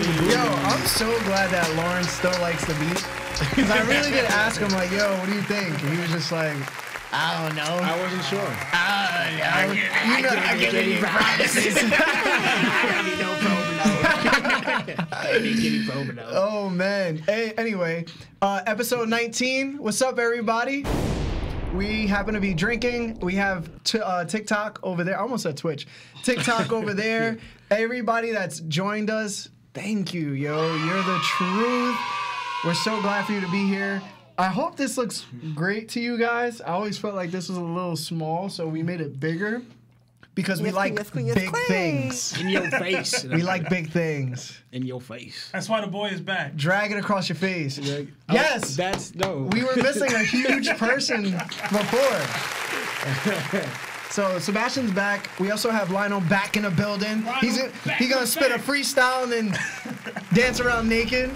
Yo, I'm so glad that Lawrence still likes the beat. Because I really did ask him, like, yo, what do you think? And he was just like, I don't know. I wasn't sure. I get any promises. I didn't get any promo. Oh, man. Hey, anyway, episode 19. What's up, everybody? We happen to be drinking. We have TikTok over there. I almost said Twitch. TikTok over there. Everybody that's joined us, thank you, yo. You're the truth. We're so glad for you to be here. I hope this looks great to you guys. I always felt like this was a little small, so we made it bigger because we like big things. In your face. We like big things. In your face. That's why the boy is back. Drag it across your face. Like, Yes. That's no. We were missing a huge person before. So Sebastian's back. We also have Lionel back in the building. He's gonna spit a freestyle and then dance around naked.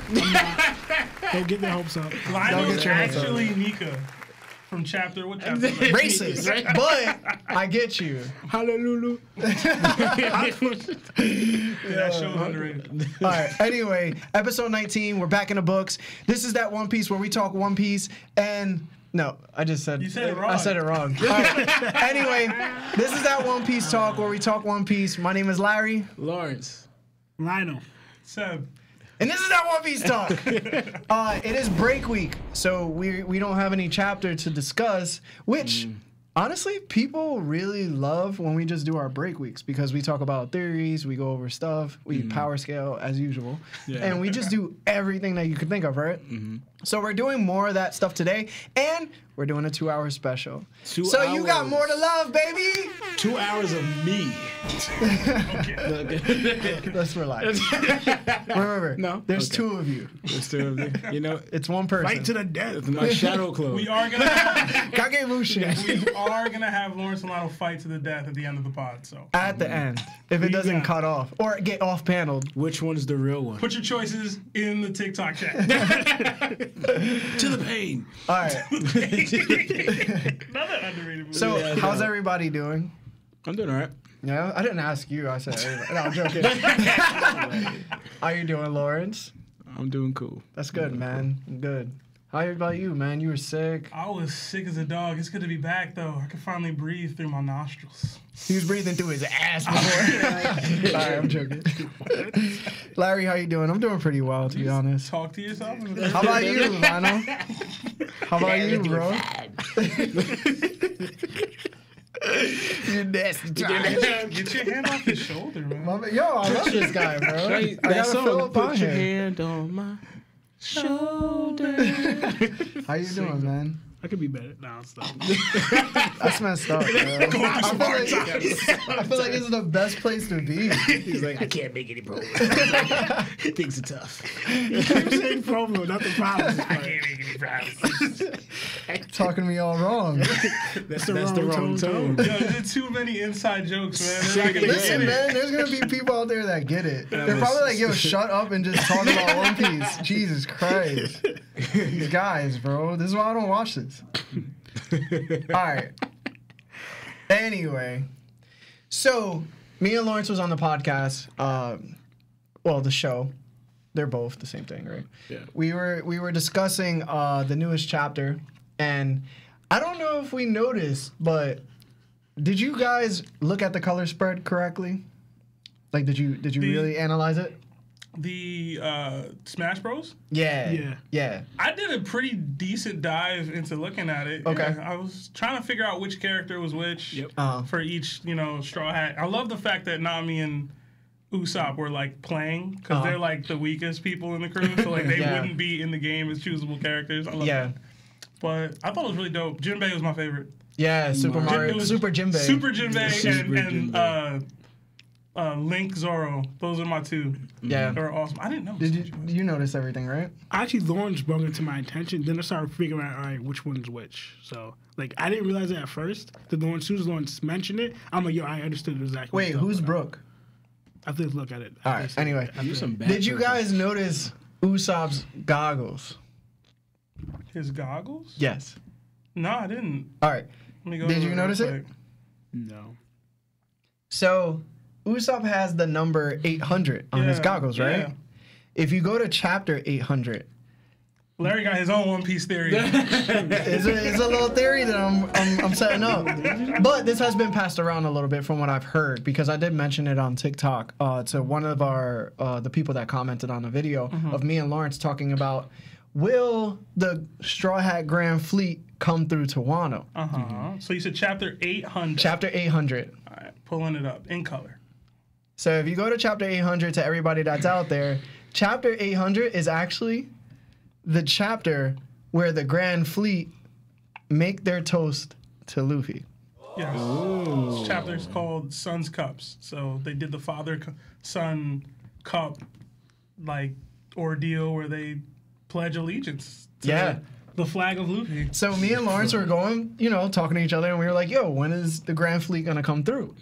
Don't get their hopes up. Lionel's actually Nika from chapter. What chapter? Racist, but I get you. Hallelujah. That show's underrated. All right. Anyway, episode 19. We're back in the books. This is that One Piece where we talk One Piece and. No, I just said. You said it wrong. I said it wrong. All right. Anyway, this is that One Piece talk where we talk One Piece. My name is Larry. Lawrence. Lionel. Seb. And this is that One Piece talk. It is break week, so we don't have any chapter to discuss, which honestly people really love when we just do our break weeks because we talk about theories, we go over stuff, we power scale as usual, and we just do everything that you could think of, right? So we're doing more of that stuff today, and we're doing a 2-hour special. So you got more to love, baby. 2 hours of me. Let's relax. Remember, there's two of you. There's two of you. You know, It's one person. Fight to the death. it's my shadow clone. We are gonna have, Kagemushin. we are gonna have Lawrence and Lionel fight to the death at the end of the pod. So At the end, if it doesn't cut off or get off paneled. Which one's the real one? put your choices in the TikTok chat. To the pain. All right. Another underrated movie. So, Yeah, how's no. everybody doing? I'm doing all right. Yeah, I didn't ask you. I said everybody. No, I'm joking. How you doing, Lawrence? I'm doing cool. That's good, man. Good. How about you, man? You were sick. I was sick as a dog. It's good to be back, though. I can finally breathe through my nostrils. He was breathing through his ass before. All right, I'm joking. Larry, how you doing? I'm doing pretty well, to be honest. Talk to yourself. How about you, Lionel? How about you, bro? You nasty trash. Get your hand off his shoulder, man. Yo, I love this guy, bro. I That gotta fill song, up put on your him. hand on my shoulder. How you doing, man? I could be better. No, stop. That's messed up, bro. I feel like this is the best place to be. He's like, I can't make any progress. Things are tough. You keep saying promo, not the problems. I can't make any promises. Talking to me all wrong. That's the wrong tone. Yo, there's too many inside jokes, man. They're not gonna Listen, get it. man, there's gonna be people out there that get it. They're probably like, yo, shut up and just talk about One Piece. Jesus Christ. These guys, bro. This is why I don't watch this. Alright. Anyway. So, me and Lawrence was on the podcast. Well, the show. They're both the same thing, right? Yeah. We were discussing the newest chapter, and I don't know if we noticed, but did you guys look at the color spread correctly? Like, did you really analyze it? The Smash Bros? Yeah. I did a pretty decent dive into looking at it. Okay. Yeah, I was trying to figure out which character was which for each, Straw Hat. I love the fact that Nami and Usopp were like playing because they're like the weakest people in the crew, so like they wouldn't be in the game as choosable characters. I love that. But I thought it was really dope. Jinbei was my favorite. Yeah, Super Mario, Super Jinbei. Super Jinbei and Link Zoro. Those are my two. Yeah. They were awesome. I didn't know. Did you notice everything, right? Actually, Lawrence brought it to my attention. Then I started figuring out, all right, which one's which. So, like, I didn't realize it at first. The Lawrence, as soon as Lawrence mentioned it, I'm like, yo, I understood exactly. Wait, who's Brooke? I have to look at it. All right. Anyway, did you guys notice Usopp's goggles? His goggles? Yes. No, I didn't. All right. Let me go Did over you it notice real it? quick. No. So Usopp has the number 800 on his goggles, right? Yeah. if you go to chapter 800, Larry got his own One Piece theory. it's a little theory that I'm setting up. But this has been passed around a little bit from what I've heard, because I did mention it on TikTok to one of our the people that commented on the video of me and Lawrence talking about, will the Straw Hat Grand Fleet come through to Wano? So you said chapter 800. Chapter 800. All right, pulling it up in color. So if you go to chapter 800, to everybody that's out there, chapter 800 is actually the chapter where the Grand Fleet make their toast to Luffy. Yes. This chapter is called Son's Cups. So they did the father-son cup like ordeal where they pledge allegiance to the flag of Luffy. So me and Lawrence were going, talking to each other, and we were like, yo, when is the Grand Fleet going to come through?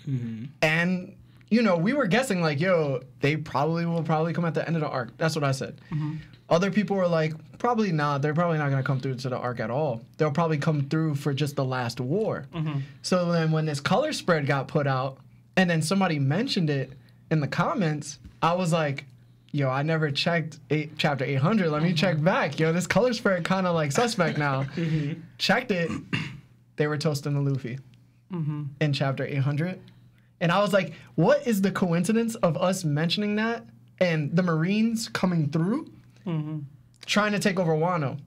And, we were guessing like, yo, they will probably come at the end of the arc. That's what I said. Other people were like, probably not. They're probably not going to come through to the arc at all. They'll probably come through for just the last war. So then when this color spread got put out, and then somebody mentioned it in the comments, I was like, yo, I never checked chapter 800. Let me check back. Yo, this color spread kind of like suspect now. Checked it. They were toasting the Luffy in chapter 800. And I was like, what is the coincidence of us mentioning that and the Marines coming through trying to take over Wano?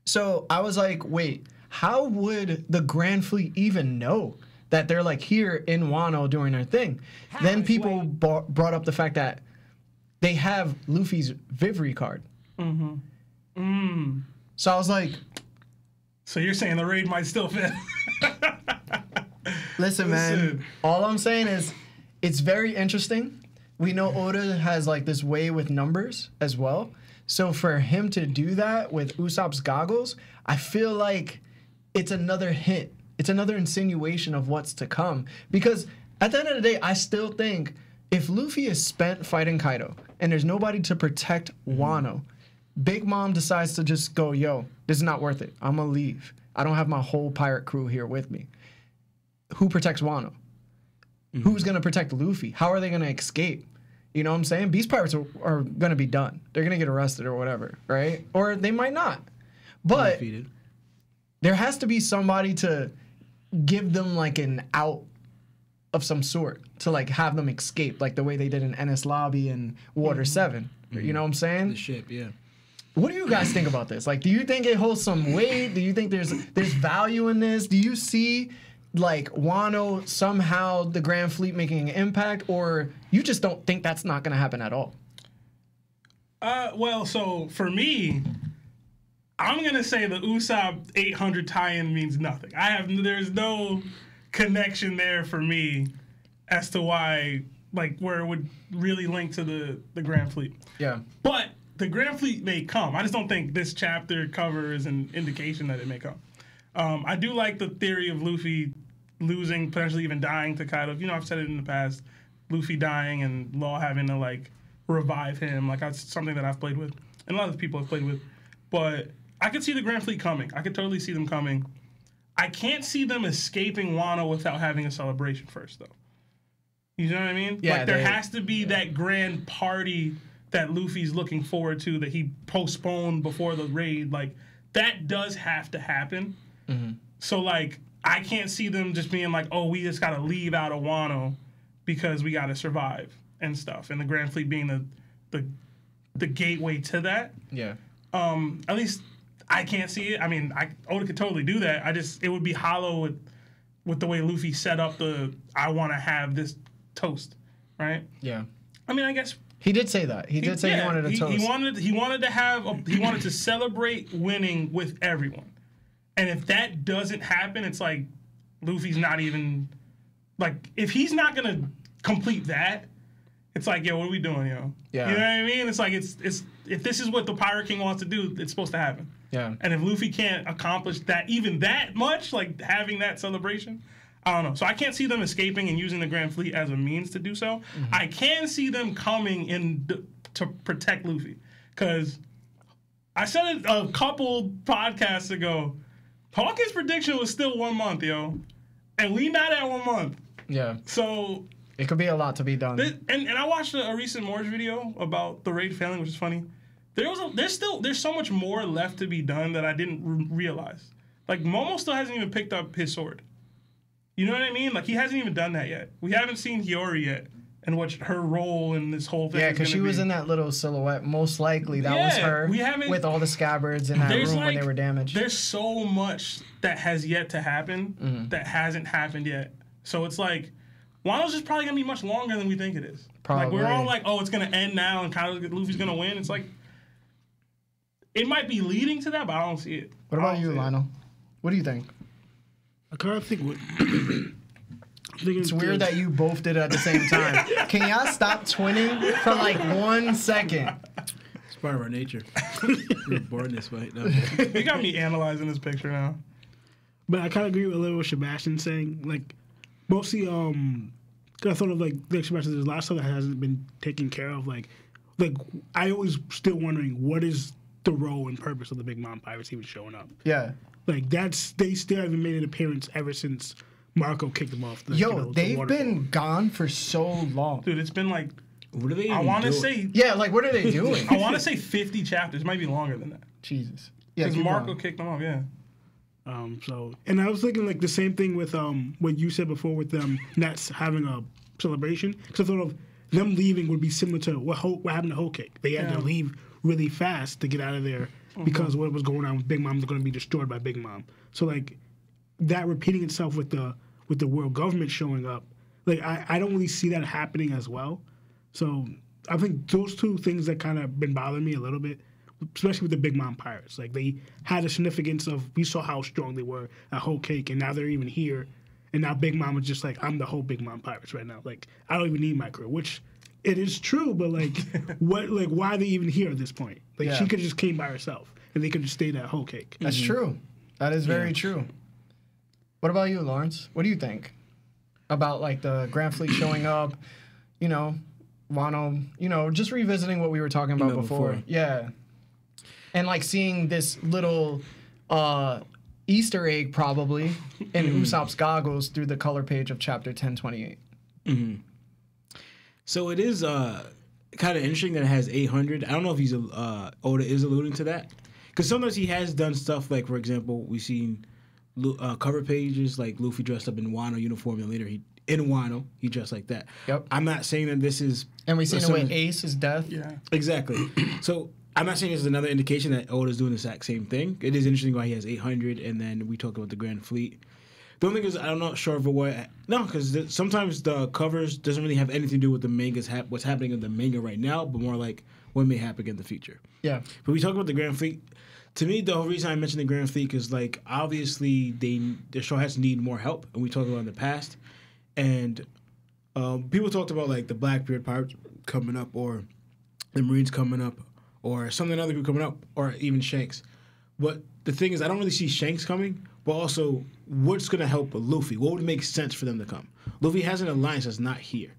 So I was like, wait, how would the Grand Fleet even know that they're like here in Wano doing their thing? Then people brought up the fact that they have Luffy's Vivre card. So I was like... So you're saying the raid might still fit? Listen, man. All I'm saying is it's very interesting. We know Oda has like this way with numbers as well. So for him to do that with Usopp's goggles, I feel like it's another hint. It's another insinuation of what's to come. Because at the end of the day, I still think if Luffy is spent fighting Kaido and there's nobody to protect Wano, Big Mom decides to just go, yo, this is not worth it. I'm going to leave. I don't have my whole pirate crew here with me. Who protects Wano? Who's going to protect Luffy? How are they going to escape? You know what I'm saying? Beast Pirates are going to be done. They're going to get arrested or whatever, right? Or they might not. But there has to be somebody to give them like an out of some sort to like have them escape, like the way they did in Ennis Lobby and Water 7. You know what I'm saying? The ship, yeah. What do you guys think about this? Like, do you think it holds some weight? Do you think there's value in this? Do you see like Wano somehow the Grand Fleet making an impact, or you just don't think that's not going to happen at all? Well, so for me, I'm going to say the Usopp 800 tie-in means nothing. There's no connection there for me as to why, like, where it would really link to the Grand Fleet. Yeah. But the Grand Fleet may come. I just don't think this chapter cover is an indication that it may come. I do like the theory of Luffy losing, potentially even dying to Kaido. I've said it in the past. Luffy dying and Law having to, like, revive him. Like, that's something that I've played with. And a lot of people have played with. But I could see the Grand Fleet coming. I could totally see them coming. I can't see them escaping Wano without having a celebration first, though. You know what I mean? Yeah, like, there has to be that grand party that Luffy's looking forward to that he postponed before the raid. Like, that does have to happen. So, like, I can't see them just being like, oh, we just got to leave out of Wano because we got to survive and stuff. And the Grand Fleet being the gateway to that. Yeah. At least I can't see it. I mean, Oda could totally do that. It would be hollow with the way Luffy set up I want to have this toast, right? Yeah. I mean, I guess he did say that. He did say he wanted a toast. He wanted to celebrate winning with everyone. And if that doesn't happen, it's like Luffy's not even like, if he's not gonna complete that, it's like, yo, what are we doing, yo? Yeah. You know what I mean? It's like it's if this is what the Pirate King wants to do, it's supposed to happen. Yeah. And if Luffy can't accomplish that, even that much, like having that celebration, I don't know. So I can't see them escaping and using the Grand Fleet as a means to do so. I can see them coming in to protect Luffy, because I said it a couple podcasts ago. Hawkins' prediction was still 1 month, yo. And we not at 1 month. Yeah. So It could be a lot to be done. And I watched a recent Morge video about the raid failing, which is funny. There's so much more left to be done that I didn't realize. Like Momo still hasn't even picked up his sword. You know what I mean? Like he hasn't even done that yet. We haven't seen Hiyori yet and what her role in this whole thing. Yeah, because she was in that little silhouette. Most likely that was her. With all the scabbards in that room when they were damaged. There's so much that has yet to happen that hasn't happened yet. So it's like Wano's just probably gonna be much longer than we think it is. Probably. Like we're all like, oh, it's gonna end now and Luffy's gonna win. It's like it might be leading to that, but I don't see it. What about you, Lionel? What do you think? I kind of think. It's weird that you both did it at the same time. Can y'all stop twinning for like 1 second? It's part of our nature. We're born this way. No. You got me analyzing this picture now. But I kind of agree with a little what Sebastian saying. Like, mostly, cause I thought of like Sebastian, there's a lot of stuff that hasn't been taken care of. Like I always still wondering what is the role and purpose of the Big Mom Pirates even showing up. Yeah. Like they still haven't made an appearance ever since Marco kicked them off. They've been gone for so long. Dude, it's been like, what are they I want to say. Yeah, like what are they doing? I want to say 50 chapters. It might be longer than that. Jesus. Yeah, because Marco kicked them off, yeah. And I was thinking like the same thing with what you said before with them not having a celebration. Because I thought of them leaving would be similar to what happened to Whole Cake. They had to leave really fast to get out of there because what was going on with Big Mom was going to be destroyed by Big Mom. So like that repeating itself with the world government showing up, like I don't really see that happening as well. So I think those two things that kind of been bothering me a little bit, especially with the Big Mom Pirates. Like they had a significance of, we saw how strong they were at Whole Cake, and now they're even here, and now Big Mom is just like, I'm the whole Big Mom Pirates right now. Like I don't even need my crew, which it is true, but like why are they even here at this point? Like she could have just came by herself, and they could have stayed at Whole Cake. That's true. That is very true. What about you, Lawrence? What do you think about like the Grand Fleet showing up? You know, Wano. Just revisiting what we were talking about before. Yeah. And like seeing this little Easter egg probably in Usopp's goggles through the color page of chapter 1028. Mm-hmm. So it is kind of interesting that it has 800. I don't know if he's Oda is alluding to that, because sometimes he has done stuff like, for example, we've seen cover pages like Luffy dressed up in Wano uniform, and later in Wano he dressed like that. Yep. I'm not saying that this is, and we've seen it with Ace's death. Yeah. Exactly. So I'm not saying this is another indication that Oda's doing the exact same thing. It is interesting why he has 800, and then we talk about the Grand Fleet. The only thing is, I'm not sure of what. No, because sometimes the covers doesn't really have anything to do with the manga's what's happening in the manga right now, but more like what may happen in the future. Yeah. But we talk about the Grand Fleet. To me, the whole reason I mentioned the Grand Fleet is like obviously the Straw Hats need more help, and we talked about it in the past. And people talked about like the Blackbeard Pirates coming up, or the Marines coming up, or something other people coming up, or even Shanks. But the thing is, I don't really see Shanks coming, but also what's going to help Luffy? What would make sense for them to come? Luffy has an alliance that's not here,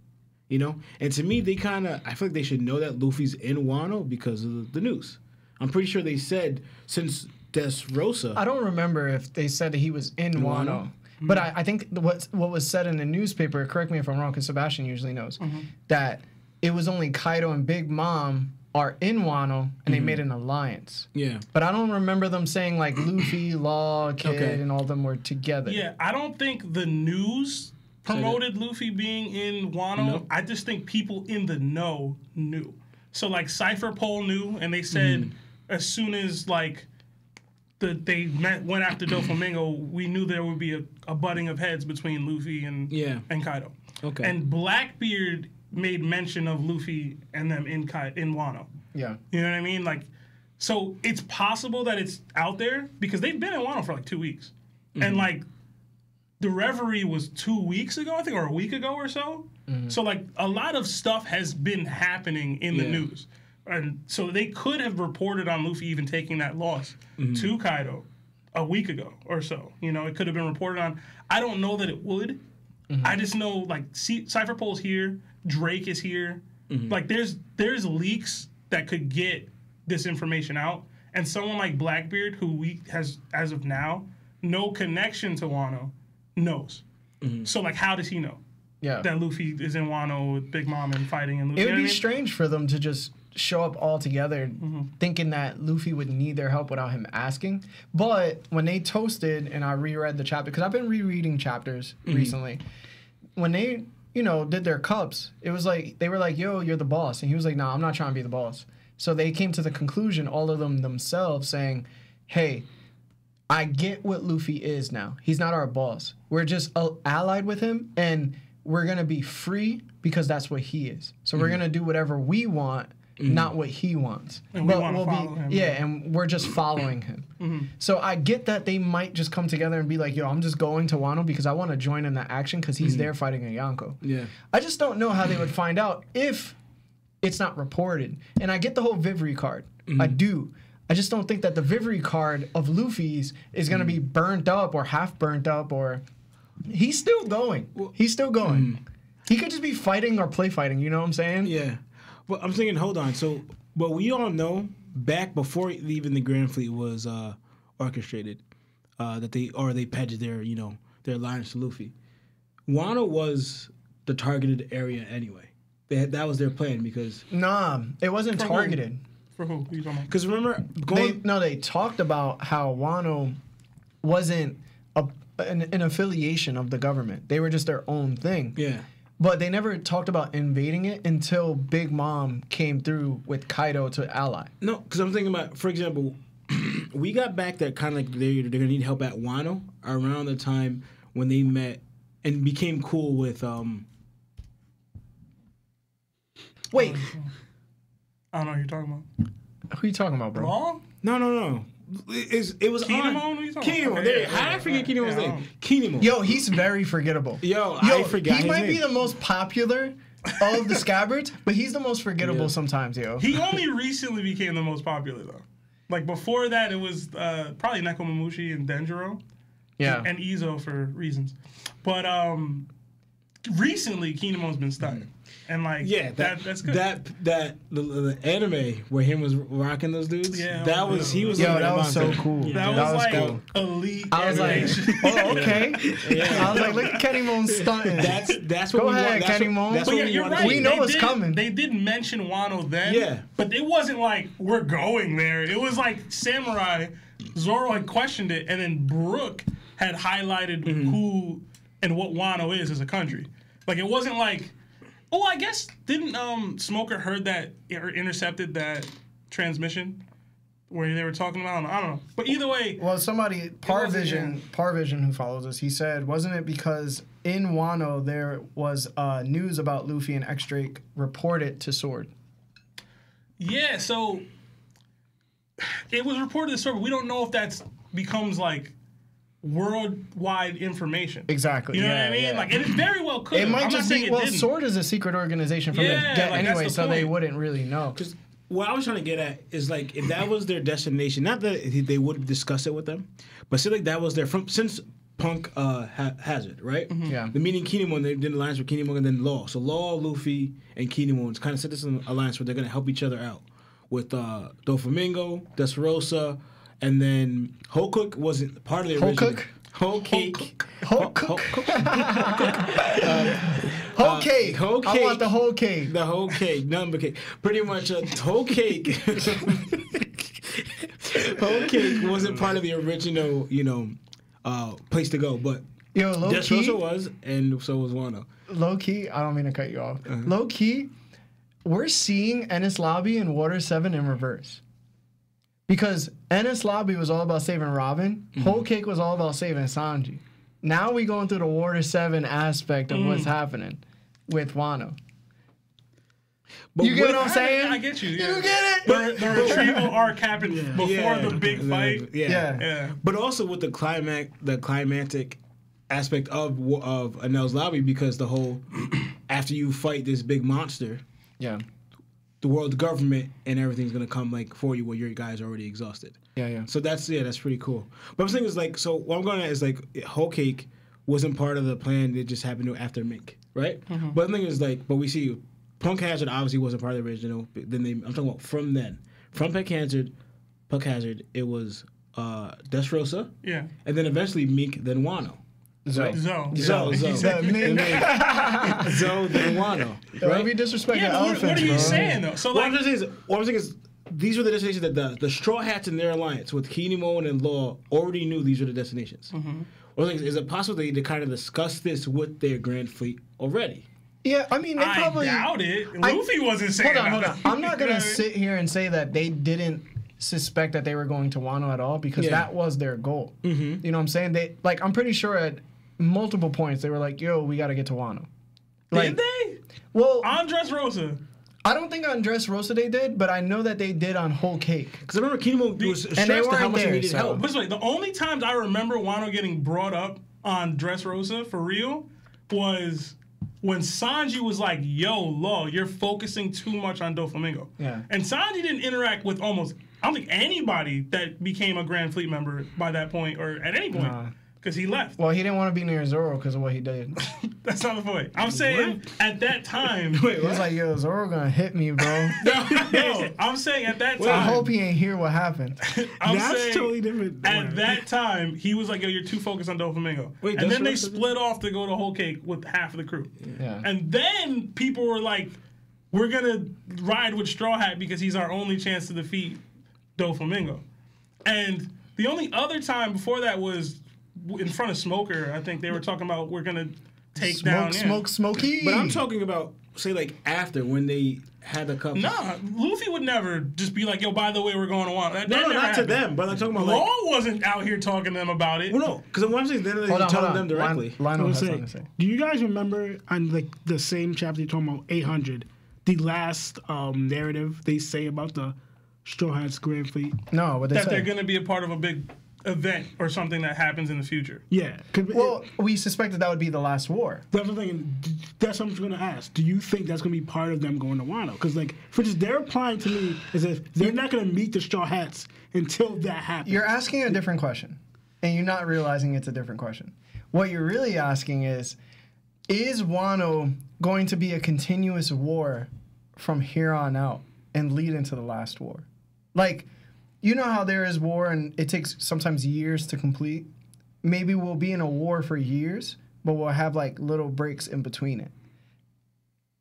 you know? And to me, I feel like they should know that Luffy's in Wano because of the news. I'm pretty sure they said since Dressrosa. I don't remember if they said that he was in Wano. But I think what was said in the newspaper, correct me if I'm wrong, because Sebastian usually knows, that it was only Kaido and Big Mom are in Wano, and they made an alliance. Yeah. But I don't remember them saying, like, Luffy, Law, Kid, and all of them were together. Yeah, I don't think the news promoted Luffy being in Wano. Nope. I just think people in the know knew. So, like, Cypher Pole knew, and they said as soon as, like, they went after Doflamingo, we knew there would be a butting of heads between Luffy and Kaido. Okay. And Blackbeard made mention of Luffy and them in Wano. Yeah. You know what I mean? Like, so it's possible that it's out there because they've been in Wano for like 2 weeks. And like, the Reverie was 2 weeks ago, I think, or a week ago or so. So like, a lot of stuff has been happening in the news. And so they could have reported on Luffy even taking that loss to Kaido a week ago or so. You know, it could have been reported on. I don't know that it would. I just know, like, Cypher Pole's here. Drake is here. Like, there's leaks that could get this information out. And someone like Blackbeard, who has, as of now, no connection to Wano, knows. So, like, how does he know? that Luffy is in Wano with Big Mom and fighting and Luffy. It would you know be what I mean? strange for them to just show up all together thinking that Luffy would need their help without him asking. But when they toasted and I reread the chapter, because I've been rereading chapters recently, when they, did their cups, it was like, they were like, yo, you're the boss. And he was like, nah, I'm not trying to be the boss. So they came to the conclusion, all of them themselves, saying, hey, I get what Luffy is now. He's not our boss. We're just allied with him, and we're going to be free because that's what he is. So we're going to do whatever we want, not what he wants. And we want to follow him. Yeah, and we're just following him. So I get that they might just come together and be like, yo, I'm just going to Wano because I want to join in the action because he's there fighting a Yonko. Yeah. I just don't know how they would find out if it's not reported. And I get the whole Vivre card. I do. I just don't think that the Vivre card of Luffy's is going to be burnt up or half burnt up or... He's still going. He's still going. He could just be fighting or play fighting, you know what I'm saying? Yeah. Well, I'm thinking, hold on. So, but we all know back before even the Grand Fleet was orchestrated, that they pledged their alliance to Luffy. Wano was the targeted area anyway. That was their plan because... Nah, it wasn't targeted. For who? Who you talking about? Because remember... They talked about how Wano wasn't an affiliation of the government. They were just their own thing. Yeah. But they never talked about invading it until Big Mom came through with Kaido to ally. No, because I'm thinking about, for example, we got back that kind of like they're going to need help at Wano around the time when they met and became cool with... Wait. I don't know who you're talking about. Who you talking about, bro? Law? No. It was Kinemon? on. What are you talking Kinemon. about? There. Yeah, How did I forget Kinemon's yeah, name? Kinemon. Yo, he's very forgettable. I forgot He his might name. be the most popular of the scabbards, but he's the most forgettable sometimes, yo. He only recently became the most popular, though. Like, before that, it was probably Nekomamushi and Denjiro. Yeah. And Izo for reasons. But recently, Kinemon's been stuck. And, like, that's good. The anime where him was rocking those dudes. Yeah, that was he was. Yo, that was so cool. That was like cool. elite. I was like, oh, okay. I was like, look at Kenny Moon stunting. That's what Go we ahead, want. Kenny Moon. That's But what yeah, we you're want. right. We know it's coming. They did mention Wano then. Yeah. But it wasn't like, we're going there. It was like Samurai, Zoro had questioned it, and then Brook had highlighted who and what Wano is as a country. Like, it wasn't like... Oh, I guess didn't Smoker heard that or intercepted that transmission where they were talking about? I don't know. But either way, Well, somebody, Parvision, who follows us, he said, wasn't it because in Wano there was news about Luffy and X-Drake reported to Sword? yeah. So it was reported this, but we don't know if that's becomes like worldwide information. Exactly. You know yeah, what I mean? yeah. Like, it very well could. It might I'm just not be, saying well, it didn't. Sword is a secret organization from the Yeah, get like, that's anyway, the so they point. wouldn't really know. Because what I was trying to get at is like if that was their destination, not that they would discuss it with them, but say like that was their since Punk has it, right? Yeah. The meaning Kinemon, they did an alliance with Kinemon and then Law. So Law, Luffy, and Kinemon kind of set this in an alliance where they're going to help each other out with Doflamingo, Dressrosa, and then Holcook wasn't part of the original. Holcook? Whole cake. Whole cake. Whole cake. Whole I cake. want the whole cake. The whole cake, nothing but cake. Pretty much a whole cake. Whole cake wasn't part of the original, place to go, but Yo, low key. Dressrosa was, and so was Wano. Low key, I don't mean to cut you off. Low key, we're seeing Ennis Lobby and Water 7 in reverse. Because Ennis Lobby was all about saving Robin. Whole Cake was all about saving Sanji. Now we going through the Water 7 aspect of what's happening with Wano. But You get what I'm saying? I get you. Yeah. You get it? The retrieval arc happened before the big fight. Yeah. Yeah. But also with the climactic aspect of Enel's Lobby, because the whole after you fight this big monster, Yeah. the world government and everything's gonna come like for you when your guys are already exhausted. Yeah. So that's pretty cool. But I'm saying is like, so what I'm going at is like Whole Cake wasn't part of the plan. It just happened to after Mink, right? But the thing is like, but we see Punk Hazard obviously wasn't part of the original. Then I'm talking about from Punk Hazard, it was Dressrosa. Yeah. And then eventually Mink, then Wano. Zoe. Zoe. Zoe. That name. Zoe then Wano. Don't Right? be disrespecting Yeah, but elephants, what are you bro. saying though? So What I'm like, saying is, these were the destinations that the Straw Hats in their alliance with Kinemon and Law already knew these were the destinations. Or like, is it possible they kind of discussed this with their Grand Fleet already? Yeah, I mean, they I probably. doubt it. Luffy wasn't saying. Hold on. I'm not You know gonna what I mean? sit here and say that they didn't suspect that they were going to Wano at all because that was their goal. You know what I'm saying? I'm pretty sure at multiple points they were like, "Yo, we got to get to Wano." Did they? Well, Andres Rosa. I don't think on Dress Rosa they did, but I know that they did on Whole Cake. Because I remember Kinemon was stressed they to how weren't much he there, needed so- help. But wait, the only times I remember Wano getting brought up on Dress Rosa for real was when Sanji was like, "Yo, Law, you're focusing too much on Doflamingo." Yeah. And Sanji didn't interact with almost, I don't think anybody that became a Grand Fleet member by that point or at any point. Nah. Because he left. Well, he didn't want to be near Zoro because of what he did. That's not the point. I'm saying at that time. He was like, "Yo, Zoro gonna hit me, bro." No, I'm saying at that time. I hope he ain't hear what happened. I'm That's saying totally different. at that time, he was like, "Yo, you're too focused on Doflamingo." Wait, and that's then they right. split off to go to Whole Cake with half of the crew. Yeah. And then people were like, "We're gonna ride with Straw Hat because he's our only chance to defeat Doflamingo." And the only other time before that was in front of Smoker. I think they were talking about we're gonna take down. Smoky. But I'm talking about, say, like, after, when they had the cup. Nah, Luffy would never just be like, "Yo, by the way, we're going to Wano." That No, never not to happened. them, but I'm talking about, Law like... wasn't out here talking to them about it. Well, no, because what I'm saying is they're Hold on, telling them directly. Lionel I was has saying, something to say. do you guys remember on like the same chapter you're talking about 800, the last narrative they say about the Straw Hats Grand Fleet? No, what they that said. they're going to be a part of a big event or something that happens in the future. Yeah. Well, we suspected that would be the last war. That's the thing. That's what I'm going to ask. Do you think that's going to be part of them going to Wano? Because, like, for just they're applying to me as if they're not going to meet the Straw Hats until that happens. You're asking a different question, and you're not realizing it's a different question. What you're really asking is Wano going to be a continuous war from here on out and lead into the last war? Like, you know how there is war and it takes sometimes years to complete? Maybe we'll be in a war for years, but we'll have like little breaks in between it.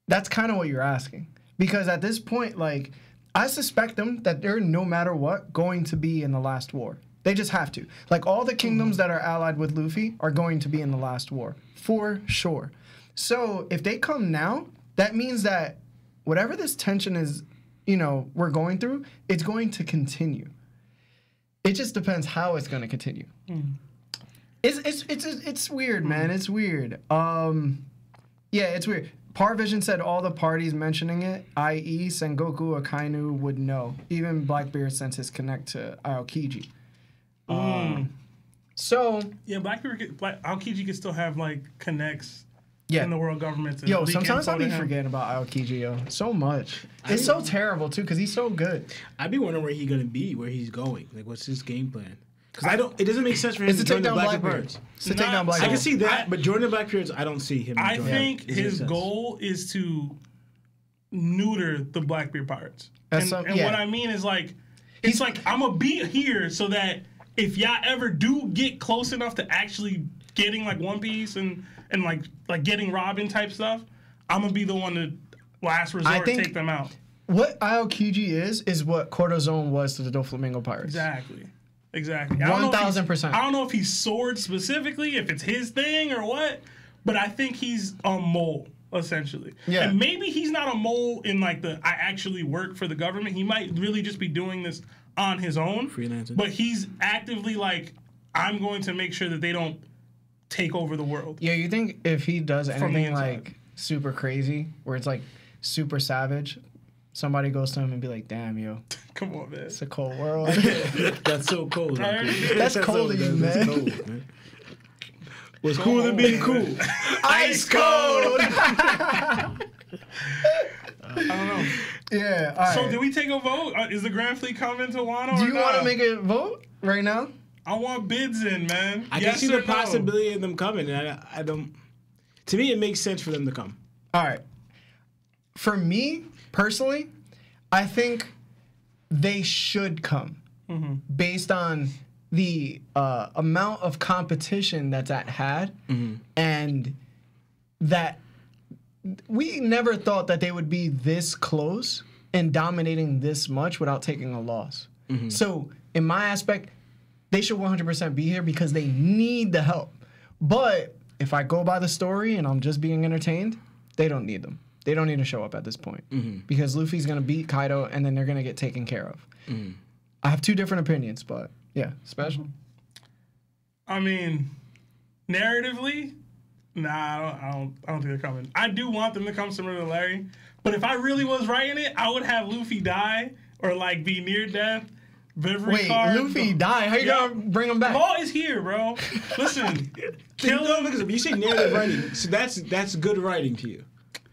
That's kind of what you're asking. Because at this point, like, I suspect them that they're no matter what going to be in the last war. They just have to. Like, all the kingdoms that are allied with Luffy are going to be in the last war. For sure. So if they come now, that means that whatever this tension is, you know, we're going through, it's going to continue. It just depends how it's going to continue. It's weird, man. It's weird. Yeah, it's weird. Parvision said all the parties mentioning it, i.e. Sengoku Akainu, would know. Even Blackbeard since his connect to Aokiji. So Yeah, Aokiji can still have like connects yeah. in the world government. To Yo, leak sometimes I info be to him. forgetting about Aokiji, yo. So much. It's so terrible, too, because he's so good. I'd be wondering where he's going to be, where he's going. Like, what's his game plan? Because it doesn't make sense for him It's to to join take the down Blackbeard. Blackbeards. It's to take Nah, down I Blackbeards. can see that, but joining the Blackbeards, I don't see him. I joining. think Doesn't make his sense. goal is to neuter the Blackbeard pirates. That's And yeah. what I mean is like, it's like I'm gonna be here so that if y'all ever do get close enough to actually getting like One Piece and like getting Robin type stuff, I'm gonna be the one to last resort think- take them out. What Aokiji is what Cortozone was to the Doflamingo Pirates. Exactly. I don't know if he's- 1000%. I don't know if he's sword specifically, if it's his thing or what, but I think he's a mole essentially. Yeah. And maybe he's not a mole in like I actually work for the government. He might really just be doing this on his own. Freelancing. But he's actively like, I'm going to make sure that they don't take over the world. Yeah, you think if he does the anything inside. like super crazy, where it's like super savage, somebody goes to him and be like, "Damn, yo, Come on, man. it's a cold world." That's so cold. That's cold of you, That's man. cold, man. What's cooler than being cool? Ice cold. I don't know. Yeah. All right. So, do we take a vote? Is the Grand Fleet coming to Wano? Do or you want to not? make a vote right now? I want bids in, man. I Yes can see or the no? possibility of them coming. And I don't. To me, it makes sense for them to come. All right. For me personally, I think they should come based on the amount of competition that's at hand, and that we never thought that they would be this close and dominating this much without taking a loss. So in my aspect, they should 100% be here because they need the help. But if I go by the story and I'm just being entertained, they don't need them. They don't need to show up at this point because Luffy's going to beat Kaido and then they're going to get taken care of. I have two different opinions, but yeah, special. I mean, narratively, nah, I don't think they're coming. I do want them to come similar to Larry, but if I really was writing it, I would have Luffy die or like be near death. Wait, Luffy die? How you gonna bring him back? Law is here, bro. Listen, kill him. Because if you say narrative writing, so that's good writing to you.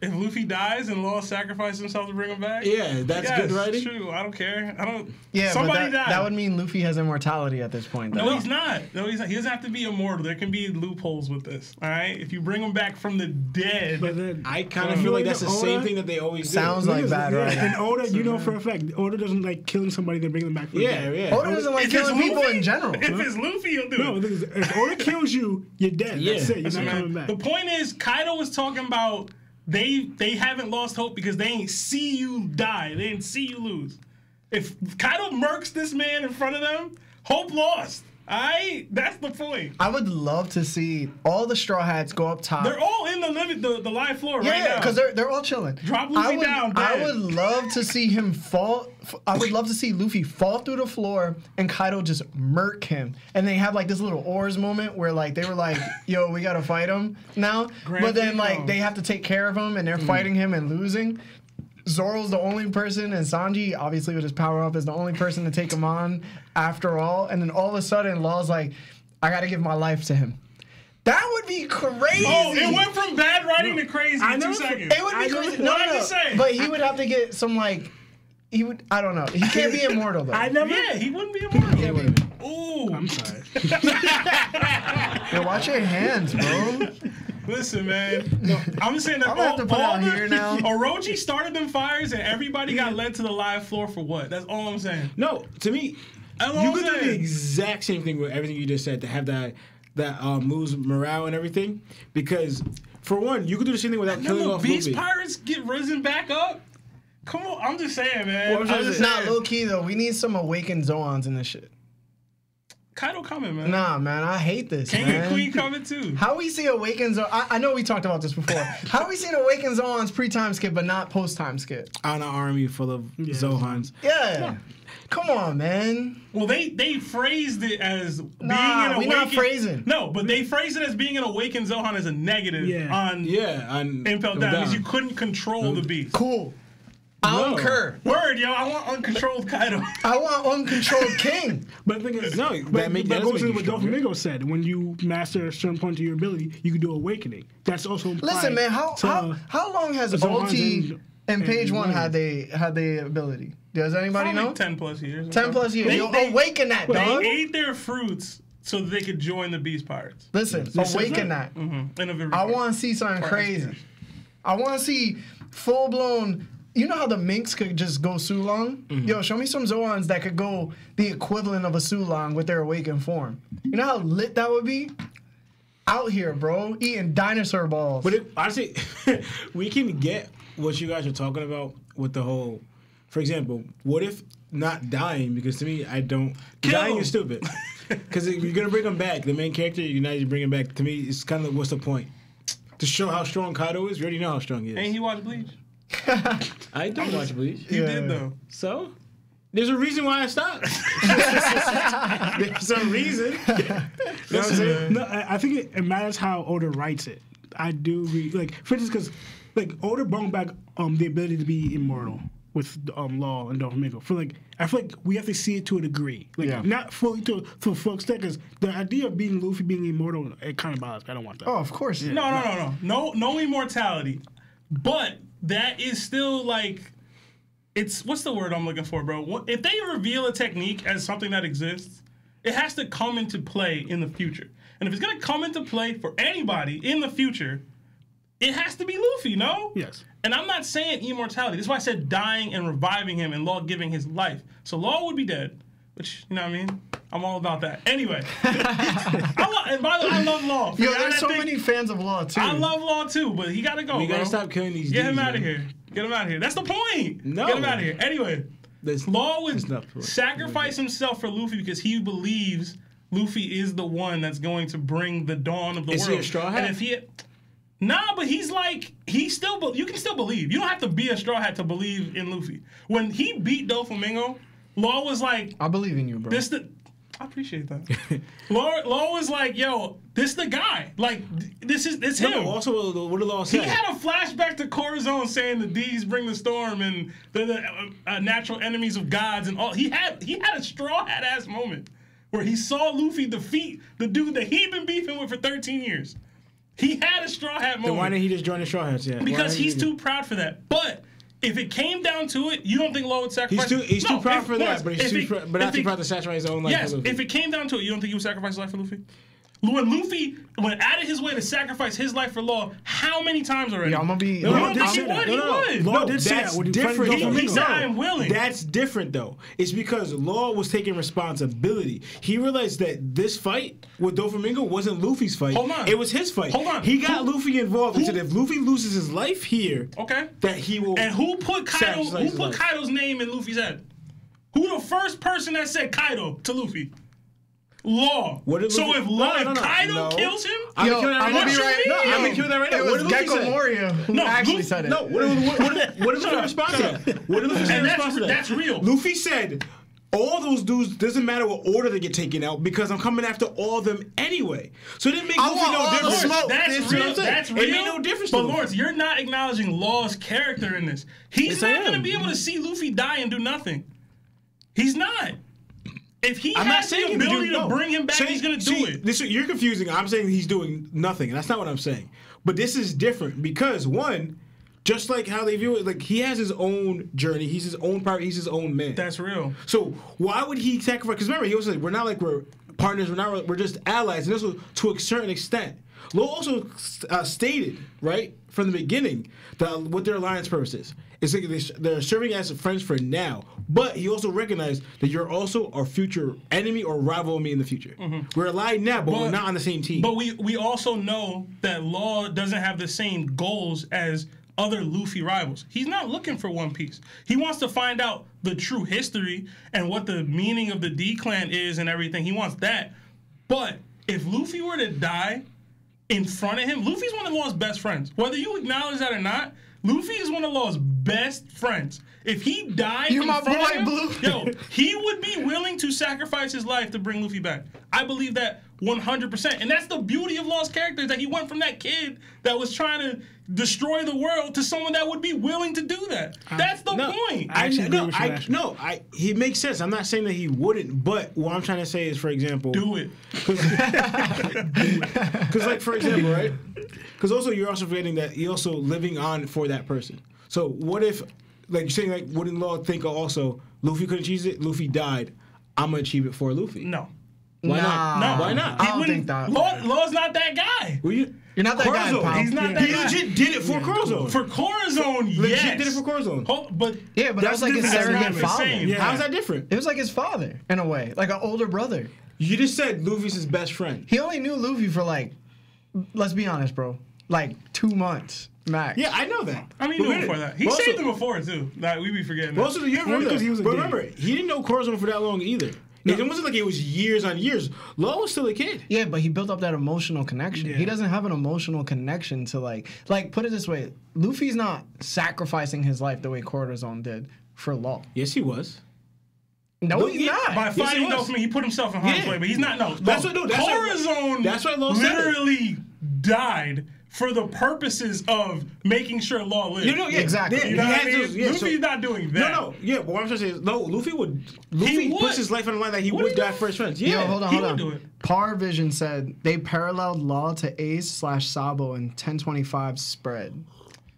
If Luffy dies and Law sacrifices himself to bring him back, yeah, that's good writing. True, I don't care. I don't. Yeah, somebody but that would mean Luffy has immortality at this point. Though. No, he's not. No, he's not. He doesn't have to be immortal. There can be loopholes with this. All right, if you bring him back from the dead, But then I kind of feel like that's the same thing that they always sounds do. like bad writing. And Oda, you know for a fact, Oda doesn't like killing somebody then bring them back. From Yeah, the dead. yeah. Oda doesn't like If killing it's people Luffy- in general. If it's Luffy, he'll do it. No, the thing is, if Oda kills you, you're dead. Yeah. That's it. You're Listen, not man, coming back. the point is, Kaido was talking about they haven't lost hope because they ain't see you die. They didn't see you lose. If Kaido murks this man in front of them, hope lost. That's the point. I would love to see all the Straw Hats go up top. They're all in the live floor right now. Yeah, because they're all chilling. Drop Luffy down, I dead. would love to see him fall. I would love to see Luffy fall through the floor and Kaido just murk him. And they have like this little oars moment where like they were like, "Yo, we gotta fight him now." But then like they have to take care of him and they're fighting him and losing. Zoro's the only person, and Sanji, obviously with his power up, is the only person to take him on after all. And then all of a sudden, Law's like, I gotta give my life to him. That would be crazy. Oh, it went from bad writing to crazy in 2 seconds. It would be crazy. What I just say? But he would have to get some like, I don't know. He can't be immortal though. Yeah, he wouldn't be immortal. Ooh. I'm sorry. Yo, watch your hands, bro. Listen, man. No, I'm just saying that I'm gonna have to put it out here now. Orochi started them fires and everybody got led to the live floor for what? That's all I'm saying. No, to me, That's all you I'm could do the saying. exact same thing with everything you just said to have that moves morale and everything. Because for one, you could do the same thing without killing No, off Beast Luffy. Pirates get risen back up. Come on, I'm just saying, man. Well, I'm just Not saying. low key though. We need some awakened Zoans in this shit. Kaido coming, man. Nah, man, I hate this. King man. and Queen coming too. How we see awakened Zoans? I know we talked about this before. How we see awakened Zoans pre-time skip but not post-time skip? On an army full of Zohans. Yeah. Come on, man. Well, they phrased it as being Nah, an awakened. we not phrasing. No, but they phrased it as being an awakened Zohan as a negative on On Impel Down because you couldn't control the beast. Cool. I concur. Word, yo, I want uncontrolled Kaido. I want uncontrolled king. But the thing is, No, that goes into what stronger. Doflamingo said. When you master a certain point of your ability, you can do awakening. That's also implied Listen, man, how long has Zohans OT and Page One had the ability? Does anybody Probably know? 10 plus years. 10 plus years. They- Yo, they- awaken that, They dog. ate their fruits so that they could join the Beast Pirates. Listen, awaken that. In a very I want to see something crazy. I want to see full blown. You know how the Minks could just go Sulong? Yo, show me some Zoans that could go the equivalent of a Sulong with their awakened form. You know how lit that would be? Out here, bro, eating dinosaur balls. But honestly, we can get what you guys are talking about with the whole. For example, what if not dying? Because to me, I don't. Dying him. is stupid. Because if you're gonna bring him back, the main character, you're not just bring him back. To me, it's kind of what's the point? To show how strong Kaido is. We already know how strong he is. Ain't he watched Bleach? I don't watch Bleach. He did though. So there's a reason why I stopped. There's some reason. You know what I'm saying? No, I think it matters how Oda writes it. I do like, for instance, because like Oda brought back the ability to be immortal with Law and Doflamingo. I feel like we have to see it to a degree, like not fully to a full extent. Because the idea of being Luffy being immortal, it kind of bothers me. I don't want that. Oh, of course. Yeah. No immortality. But that is still like, it's, what's the word I'm looking for, bro? If they reveal a technique as something that exists, it has to come into play in the future. And if it's going to come into play for anybody in the future, it has to be Luffy, no? Yes. And I'm not saying immortality. That's why I said dying and reviving him and Law giving his life. So Law would be dead, which, you know what I mean? I'm all about that. Anyway, and by the way, I love Law. Yo, there's so many fans of Law too. I love Law too, but he gotta go. We gotta bro. stop killing these. Get him dudes, out of man. here. Get him out of here. That's the point. No. Get him out of here. Anyway, Law would not- sacrifice himself for Luffy because he believes Luffy is the one that's going to bring the dawn of the Is world. he a Straw Hat? And if he, nah, but he's like you can still believe. You don't have to be a Straw Hat to believe in Luffy. When he beat Doflamingo, Law was like, I believe in you, bro. I appreciate that. Law was like, yo, this the guy. Like, it's him. No, also, what did Law say? He had a flashback to Corazon saying the D's bring the storm and the natural enemies of gods and all. He had a Straw Hat ass moment where he saw Luffy defeat the dude that he'd been beefing with for 13 years. He had a Straw Hat moment. Then why didn't he just join the Straw Hats yet? Because he's too proud for that. But if it came down to it, you don't think Law would sacrifice? He's too proud for that, but if he's not too proud to sacrifice his own life Yes, for Luffy. if it came down to it, you don't think he would sacrifice his life for Luffy? When Luffy went out of his way to sacrifice his life for Law, how many times already? Yeah, I'm gonna be. No, I don't think he would. He would. Law did say that's that when he fighting different. Doflamingo. He said, "I am willing." That's different, though. It's because Law was taking responsibility. He realized that this fight with Doflamingo wasn't Luffy's fight. Hold on. It was his fight. Hold on. He got Luffy involved and said if Luffy loses his life here, Okay. that he will. And who put Kaido? sacrifice Who his put life. Kaido's name in Luffy's head? Who the first person that said Kaido to Luffy? Law. What did So Luffy- if Law, No. if Kaido No. kills him, I'm Yo, gonna kill that I'm right gonna now. be right. No, I'm Yo, gonna kill that right now. It What was did Luffy Gecko say? Moria who No, actually Luffy- said it. No, what did Luffy respond to that? What did Luffy say in And response to that? that's real. Luffy said, all those dudes, doesn't matter what order they get taken out because I'm coming after all of them anyway. So it didn't make I Luffy want no all the difference. smoke. That's That's what real. I'm saying. That's It real. made no difference to But Luffy. Lawrence, you're not acknowledging Law's character in this. He's Yes, I not going to am. be able to see Luffy die and do nothing. He's not. If he I'm not has saying the he would ability do- to no. bring him back, Say- he's going to see, do it. You're confusing. I'm saying he's doing nothing. That's not what I'm saying. But this is different because one, just like how they view it, like he has his own journey. He's his own part. He's his own man. That's real. So why would he sacrifice? Because remember, he was like, we're partners. We're just allies, and this was to a certain extent. Law also stated right from the beginning that what their alliance purpose is. It's like they're serving as friends for now, but he also recognized that you're also our future enemy or rival me in the future. We're allied now, but we're not on the same team. But we also know that Law doesn't have the same goals as other Luffy rivals. He's not looking for One Piece. He wants to find out the true history and what the meaning of the D-Clan is and everything. He wants that. But if Luffy were to die in front of him, Luffy's one of Law's best friends. Whether you acknowledge that or not, Luffy is one of Law's best friends. If he died You in my front of boy, him, Blue. yo, he would be willing to sacrifice his life to bring Luffy back. I believe that 100%. And that's the beauty of Law's character, that he went from that kid that was trying to destroy the world to someone that would be willing to do that. That's the point. I actually agree with you, Ashley. He makes sense. I'm not saying that he wouldn't, but what I'm trying to say is, for example, Do it. Because, like, for example, right? Because also you're also forgetting that you're also living on for that person. So what if, like you're saying, like, wouldn't Law think also Luffy couldn't achieve it? Luffy died. I'm gonna achieve it for Luffy. No. Why not? No. Why not? I don't think that. Law's not that guy. Well, You're not that guy, Corazon. pal. He's not that He guy. legit did it for Corazon. For Corazon, Legit yes. did it for Corazon. But Yeah, but that was That's like his different. surrogate That's not the father. same. Yeah. How's that different? It was like his father in a way, like an older brother. You just said Luffy's his best friend. He only knew Luffy for like, let's be honest, bro, like 2 months max. Yeah, I know that. I mean, But he knew wait, before that. He also- saved him before, too. Like, we be forgetting that. Also, you remember because he was a but kid. remember, he didn't know Corazon for that long either. It wasn't like it was years on years. Law was still a kid. Yeah, but he built up that emotional connection. Yeah. He doesn't have an emotional connection to like put it this way, Luffy's not sacrificing his life the way Corazon did for Law. Yes, he was. No, he's yeah, not. By Yes, fighting he was. Doflamingo, he put himself in harm's Yeah. way, but he's not. No, That's what- no, that's what- Corazon that's why Law said it. literally died for the purposes of making sure Law lived. Exactly. Yeah, You know he what I had mean? those- yeah, Luffy's so- not doing that. No, yeah, but what I'm trying to say is, no, Luffy would. puts his life on the line that he would he die do? for his friends. Yeah, Yo, hold on, he hold would on. do it. Par Vision said they paralleled Law to Ace/Sabo in 1025 spread.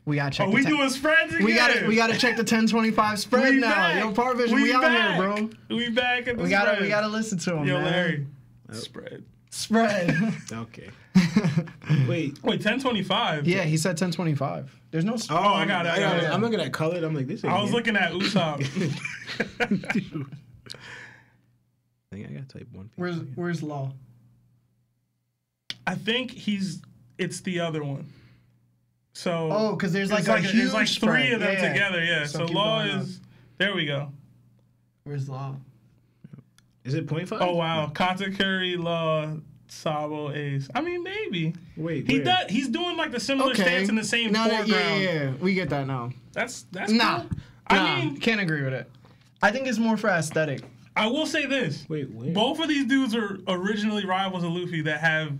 We gotta check. Are the we 10 doing spreads again? we gotta check the 1025 spread We now. back. Yo, Par Vision, we out back. here, bro. We back at the We spread. gotta listen to him, Yo, man. Larry. Spread. Spread. Okay. Wait. Wait, 1025? Yeah, he said 1025. There's no. Oh, I got it. I got it. I'm looking at colored. I'm like, this. I was looking at Usopp. I think I gotta type One Piece. Where's Law? I think it's the other one. So because there's like a huge there's like spread. 3 of them together. Yeah. So keep Law going is there. We go. Where's Law? Is it 0.5? Oh wow, Katakuri, Law, Sabo, Ace. I mean maybe. Wait, He where? does. He's doing like the similar stance in the same No, foreground. yeah, we get that now. That's Nah, cool. I mean, can't agree with it. I think it's more for aesthetic. I will say this. Wait, where? Both of these dudes are originally rivals of Luffy that have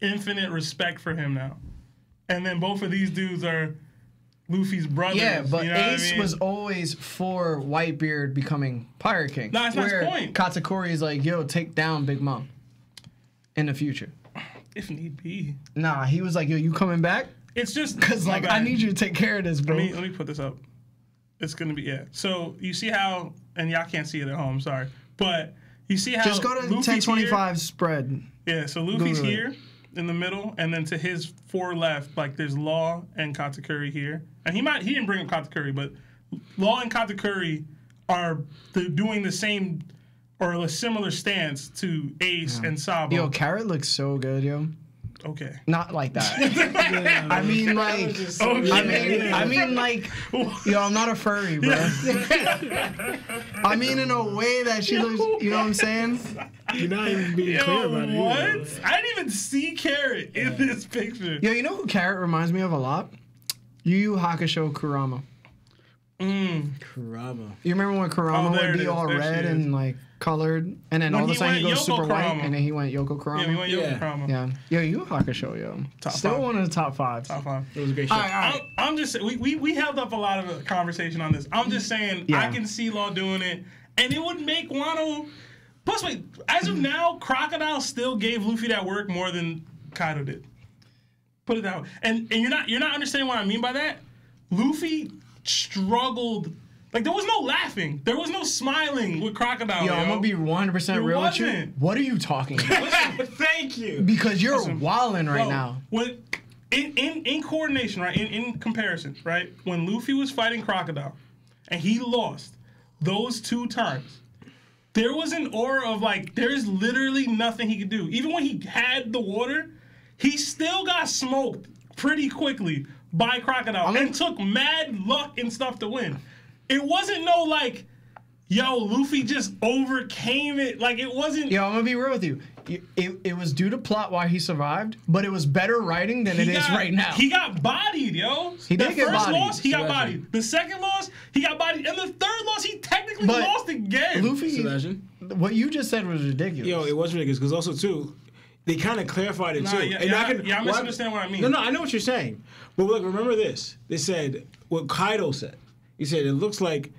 infinite respect for him now. And then both of these dudes are Luffy's brothers. Yeah, but you know Ace what I mean? was always for Whitebeard becoming Pirate King. No, that's not his where point. Katakuri is like, yo, take down Big Mom in the future. If need be. Nah, he was like, yo, you coming back? It's just Because, my like, bad. I need you to take care of this, bro. Let me put this up. It's gonna be So you see how, and y'all can't see it at home, sorry, but you see how Just go to Luffy's 1025 here? spread. Yeah, so Luffy's Google it. here in the middle, and then to his 4 left, like there's Law and Katakuri here, and he didn't bring up Katakuri, but Law and Katakuri are doing the same or a similar stance to Ace and Sabo. Yo, Carrot looks so good, yo. Okay. Not like that. I mean, like, I mean, like, yo, I'm not a furry, bro. I mean, in a way that she looks, you know what I'm saying? You're not even being clear about it. What? Either. I didn't even see Carrot in this picture. Yo, you know who Carrot reminds me of a lot? Yu Yu Hakusho Kurama. Kurama. You remember when Kurama there would it be is. all There she red is. and like colored, and then When all of a he sudden he went goes Yoko super white, Kurama. and then he went Yoko Kurama. Yeah, we went Yoko Yeah. Kurama. Yeah. Yo, Yu Yu Hakusho, yo. Top Still 5. one of the top 5s. Top 5. It was a great show. All right. I'm just we held up a lot of the conversation on this. I'm just saying Yeah. I can see Law doing it, and it would make Wano. Plus, wait, as of now, Crocodile still gave Luffy that work more than Kaido did. Put it that way. And you're not understanding what I mean by that. Luffy struggled. Like there was no laughing, there was no smiling with Crocodile. Yo, I'm gonna be 100% real with you. wasn't. What are you talking about? Thank you. Because you're wilding right Bro, now. When in coordination, right? In comparison, right? When Luffy was fighting Crocodile and he lost those 2 times, there was an aura of like there's literally nothing he could do. Even when he had the water, he still got smoked pretty quickly by Crocodile and took mad luck and stuff to win. It wasn't no like, yo, Luffy just overcame it. Like it wasn't. Yo, I'm gonna be real with you. It was due to plot why he survived, but it was better writing than it is right now. He got bodied, yo. He did get first bodied. loss, he got bodied. The second loss, he got bodied. And the third loss, he technically But lost again. Luffy, Imagine. what you just said was ridiculous. Yo, it was ridiculous because also too, they kind of clarified it too. I misunderstand what I mean. No, I know what you're saying. But look, remember this. They said what Kaido said. He said it looks like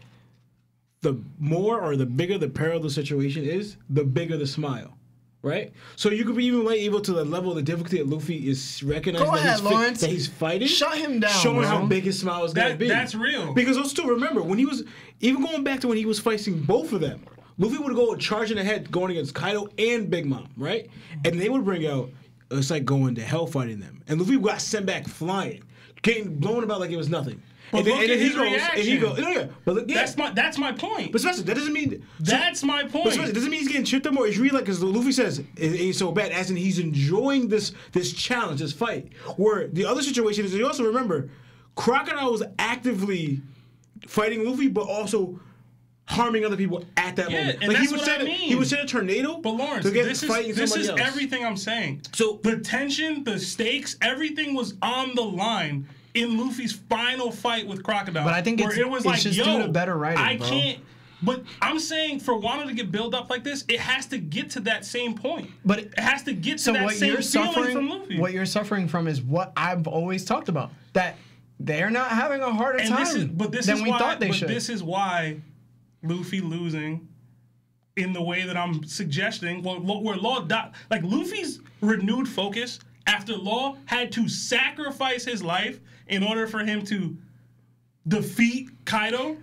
the more or the bigger the peril of the situation is, the bigger the smile. Right? So you could be even able to the level of the difficulty that Luffy is recognizing Go ahead, Lawrence. that he's fighting. Shut him down, Showing bro. how big his smile is going to be. That's real. Because also remember, when he was, even going back to when he was fighting both of them, Luffy would go charging ahead going against Kaido and Big Mom, right? And they would bring out, it's like going to hell fighting them. And Luffy got sent back flying, getting blown about like it was nothing. But look at his reaction. And he goes, no, yeah. But look, yeah. That's my point. But Spencer, that doesn't mean... That's my point. But Spencer, doesn't mean he's getting tripped up more. It's really like, because Luffy says it ain't so bad, as in he's enjoying this challenge, this fight. Where the other situation is, you also remember, Crocodile was actively fighting Luffy, but also harming other people at that moment. And Like that's what I mean. He would send a tornado But Lawrence, to get this fighting is somebody else. everything I'm saying. So- the tension, the stakes, everything was on the line in Luffy's final fight with Crocodile. But I think where it's- it was it's like, just yo, due to better writing, I bro. can't. But I'm saying for Wano to get built up like this, it has to get to that same point. But it has to get to So that what same you're feeling suffering, from Luffy. what you're suffering from is what I've always talked about. That they're not having a harder time than we thought they should. This is why Luffy losing in the way that I'm suggesting, where Law like Luffy's renewed focus after Law had to sacrifice his life in order for him to defeat Kaido.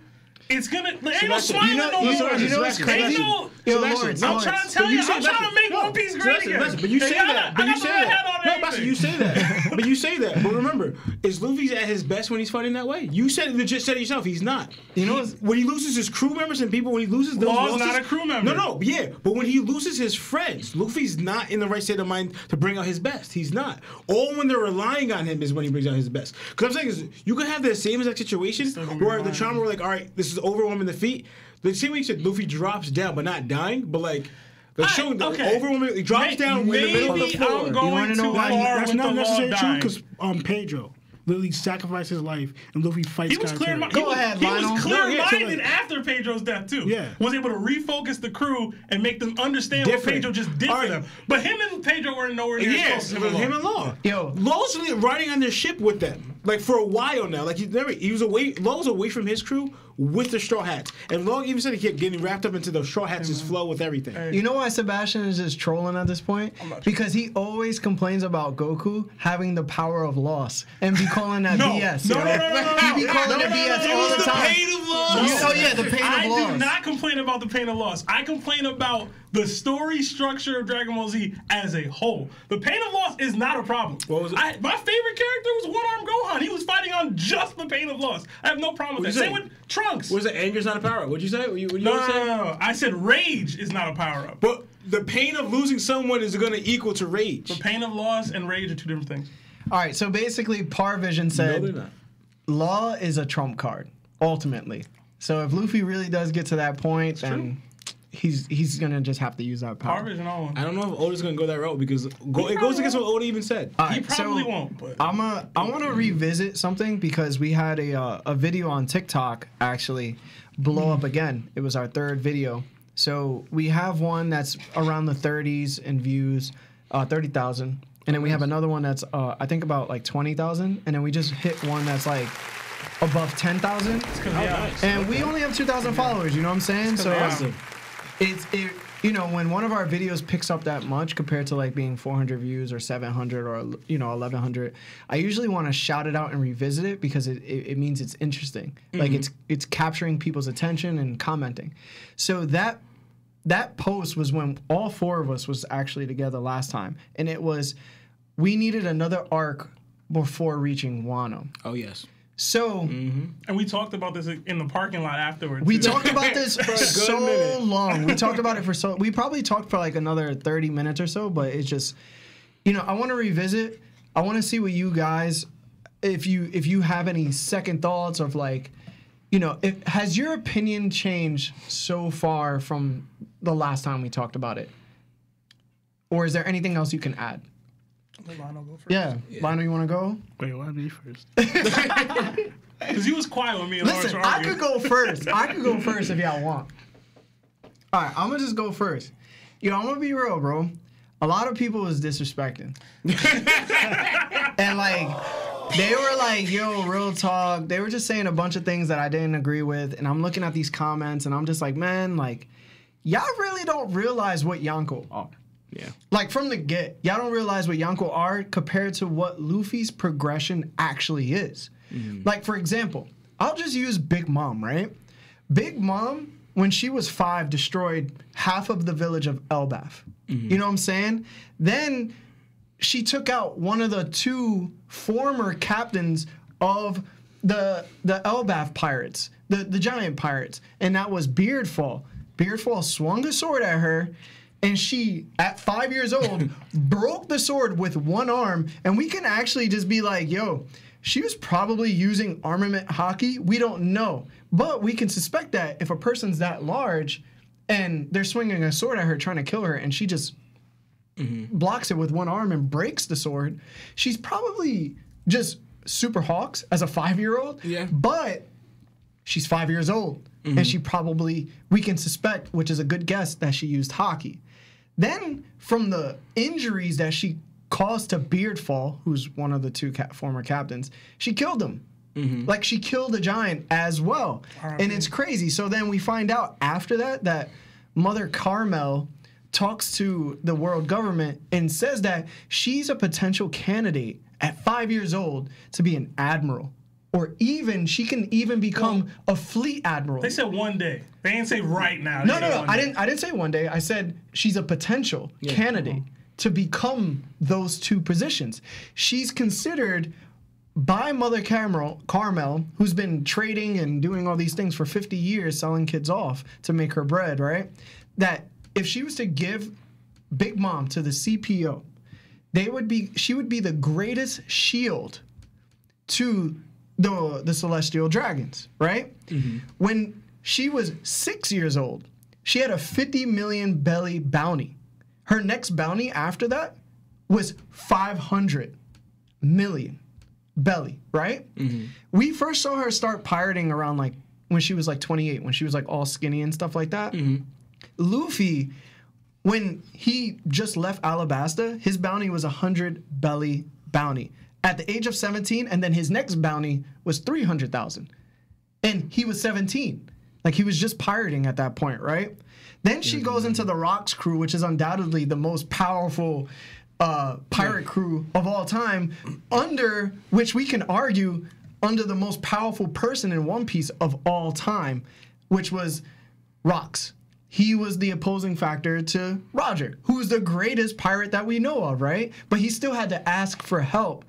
It's gonna. There ain't no Sebastian, smiling no more. you know what's crazy? Ain't no. Yo, Sebastian, Lawrence, I'm trying to tell But you. you say I'm trying to Sebastian, make no, One Piece great again. Sebastian, but you say And that. But I you got say the red hat that. on No, everything. Sebastian, you say that. But you say that. But remember, is Luffy at his best when he's fighting that way? You legit said it yourself. He's not. You know When he loses his crew members and people, when he loses those Law's losses, not a crew member. No, yeah. But when he loses his friends, Luffy's not in the right state of mind to bring out his best. He's not. All when they're relying on him is when he brings out his best. Because I'm saying is, you could have the same exact situation where the trauma were like, all right, this is overwhelming defeat. The same way you said Luffy drops down, but not dying, but like. They're showing the overwhelming. He drops down in the middle of the floor. I'm going too far That's with not the necessarily Law true dying. because Pedro literally sacrificed his life and Luffy fights. He was clear-minded. Go ahead, He Lionel. was No, clear-minded after Pedro's death too. Yeah. Was able to refocus the crew and make them understand Different. what Pedro just did All for right. them. But him and Pedro were nowhere near Yes, as it close was as him and Law. Yo. Law's really riding on their ship with them, like for a while now. Like he was away. Law was away from his crew with the Straw Hats, and Law even said he kept getting wrapped up into the Straw Hats' flow with everything. You know why Sebastian is just trolling at this point? Because he always complains about Goku having the power of loss and be calling that BS. No, yo. no, no, no, He be calling it BS all the time. of loss. Oh yeah, the pain of I loss. do not complain about the pain of loss. I complain about the story structure of Dragon Ball Z as a whole. The pain of loss is not a problem. What was it? My favorite character was One-Armed Gohan. He was fighting on just the pain of loss. I have no problem with that. What'd you Same say? with Trunks. Was it anger's not a power up? What'd you say? No. I said rage is not a power-up. But the pain of losing someone is going to equal to rage. The pain of loss and rage are two different things. All right, so basically, Parvision said No, they're not. Law is a trump card, ultimately. So if Luffy really does get to that point, then he's gonna just have to use that power. Parvision all one. I don't know if Oda's going to go that route because it goes against what Oda even said. All He right, probably so won't, but I want to revisit something because we had a video on TikTok actually blow up again. It was our third video. So we have one that's around the 30s in views, 30,000. And then we have another one that's, I think about like 20,000. And then we just hit one that's like above 10,000. And we only have 2,000 followers, you know what I'm saying? So Awesome. you know, when one of our videos picks up that much compared to like being 400 views or 700 or, 1,100, I usually want to shout it out and revisit it because it means it's interesting. Like it's capturing people's attention and commenting. So that post was when all four of us was actually together last time. And it was, we needed another arc before reaching Wano. Oh, yes. So and we talked about this in the parking lot afterwards. we too. talked about this for so minute. long. We talked about it for so. We probably talked for like another 30 minutes or so. But it's just, I want to revisit. I want to see what you guys, if you have any second thoughts of like, has your opinion changed so far from the last time we talked about it, or is there anything else you can add? Let Lionel go first. Yeah, Lionel, you want to go? Wait, why me first? Because he was quiet with me and Listen, Lawrence I arguing. could go first. I could go first if y'all want. All right, I'm gonna just go first. I'm gonna be real, bro. A lot of people was disrespecting, and like they were like, "Yo, real talk." They were just saying a bunch of things that I didn't agree with, and I'm looking at these comments, and I'm just like, man, like y'all really don't realize what Yonko are. Yeah. Like from the get, y'all don't realize what Yonko are compared to what Luffy's progression actually is. Like for example, I'll just use Big Mom, right? Big Mom, when she was 5, destroyed half of the village of Elbaf. You know what I'm saying? Then she took out one of the 2 former captains of the Elbaf pirates, the giant pirates, and that was Beardfall. Beardfall swung a sword at her, and she, at 5 years old, broke the sword with one arm, and we can actually just be like, yo, she was probably using armament hockey. We don't know. But we can suspect that if a person's that large and they're swinging a sword at her trying to kill her and she just blocks it with one arm and breaks the sword, she's probably just super hawks as a 5-year-old. Yeah. But she's 5 years old. And she probably, we can suspect, which is a good guess, that she used hockey. Then from the injuries that she caused to Beardfall, who's one of the 2 former captains, she killed him. Like she killed a giant as well. And it's crazy. So then we find out after that Mother Carmel talks to the world government and says that she's a potential candidate at 5 years old to be an admiral or even she can even become a fleet admiral. They said one day. They didn't say right now. No. I didn't say one day. I said she's a potential candidate to become those two positions. She's considered by Mother Carmel, who's been trading and doing all these things for 50 years, selling kids off to make her bread, right? That if she was to give Big Mom to the CPO, she would be the greatest shield to the Celestial Dragons, right? When she was 6 years old, she had a 50 million belly bounty. Her next bounty after that was 500 million belly, right? We first saw her start pirating around like when she was like 28, when she was like all skinny and stuff like that. Luffy, when he just left Alabasta, his bounty was 100 belly bounty at the age of 17, and then his next bounty was 300,000, and he was 17. Like, he was just pirating at that point, right? Then she goes into the Rocks crew, which is undoubtedly the most powerful pirate crew of all time, under which we can argue under the most powerful person in One Piece of all time, which was Rocks. He was the opposing factor to Roger, who's the greatest pirate that we know of, right? But he still had to ask for help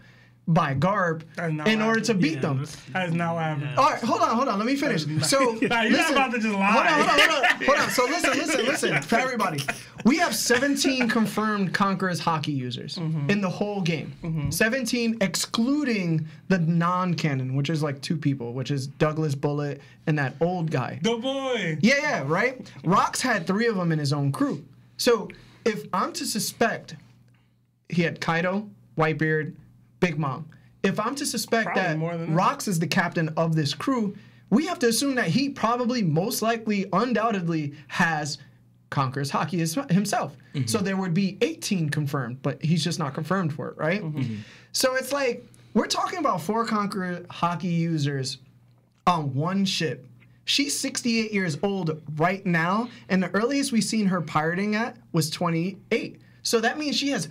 by Garp in order to beat them. That is not what happened. All right, hold on. Let me finish. So you're not about to just lie. Hold on. So listen. For everybody, we have 17 confirmed Conqueror's Hockey users in the whole game. 17, excluding the non-canon, which is like 2 people, which is Douglas Bullet and that old guy. The boy. Yeah, right? Rocks had 3 of them in his own crew. So if I'm to suspect, he had Kaido, Whitebeard, Big Mom. If I'm to suspect that Rocks is the captain of this crew, we have to assume that he probably, most likely, undoubtedly has Conqueror's Hockey himself. So there would be 18 confirmed, but he's just not confirmed for it, right? So it's like, we're talking about 4 Conqueror Hockey users on one ship. She's 68 years old right now, and the earliest we've seen her pirating at was 28. So that means she has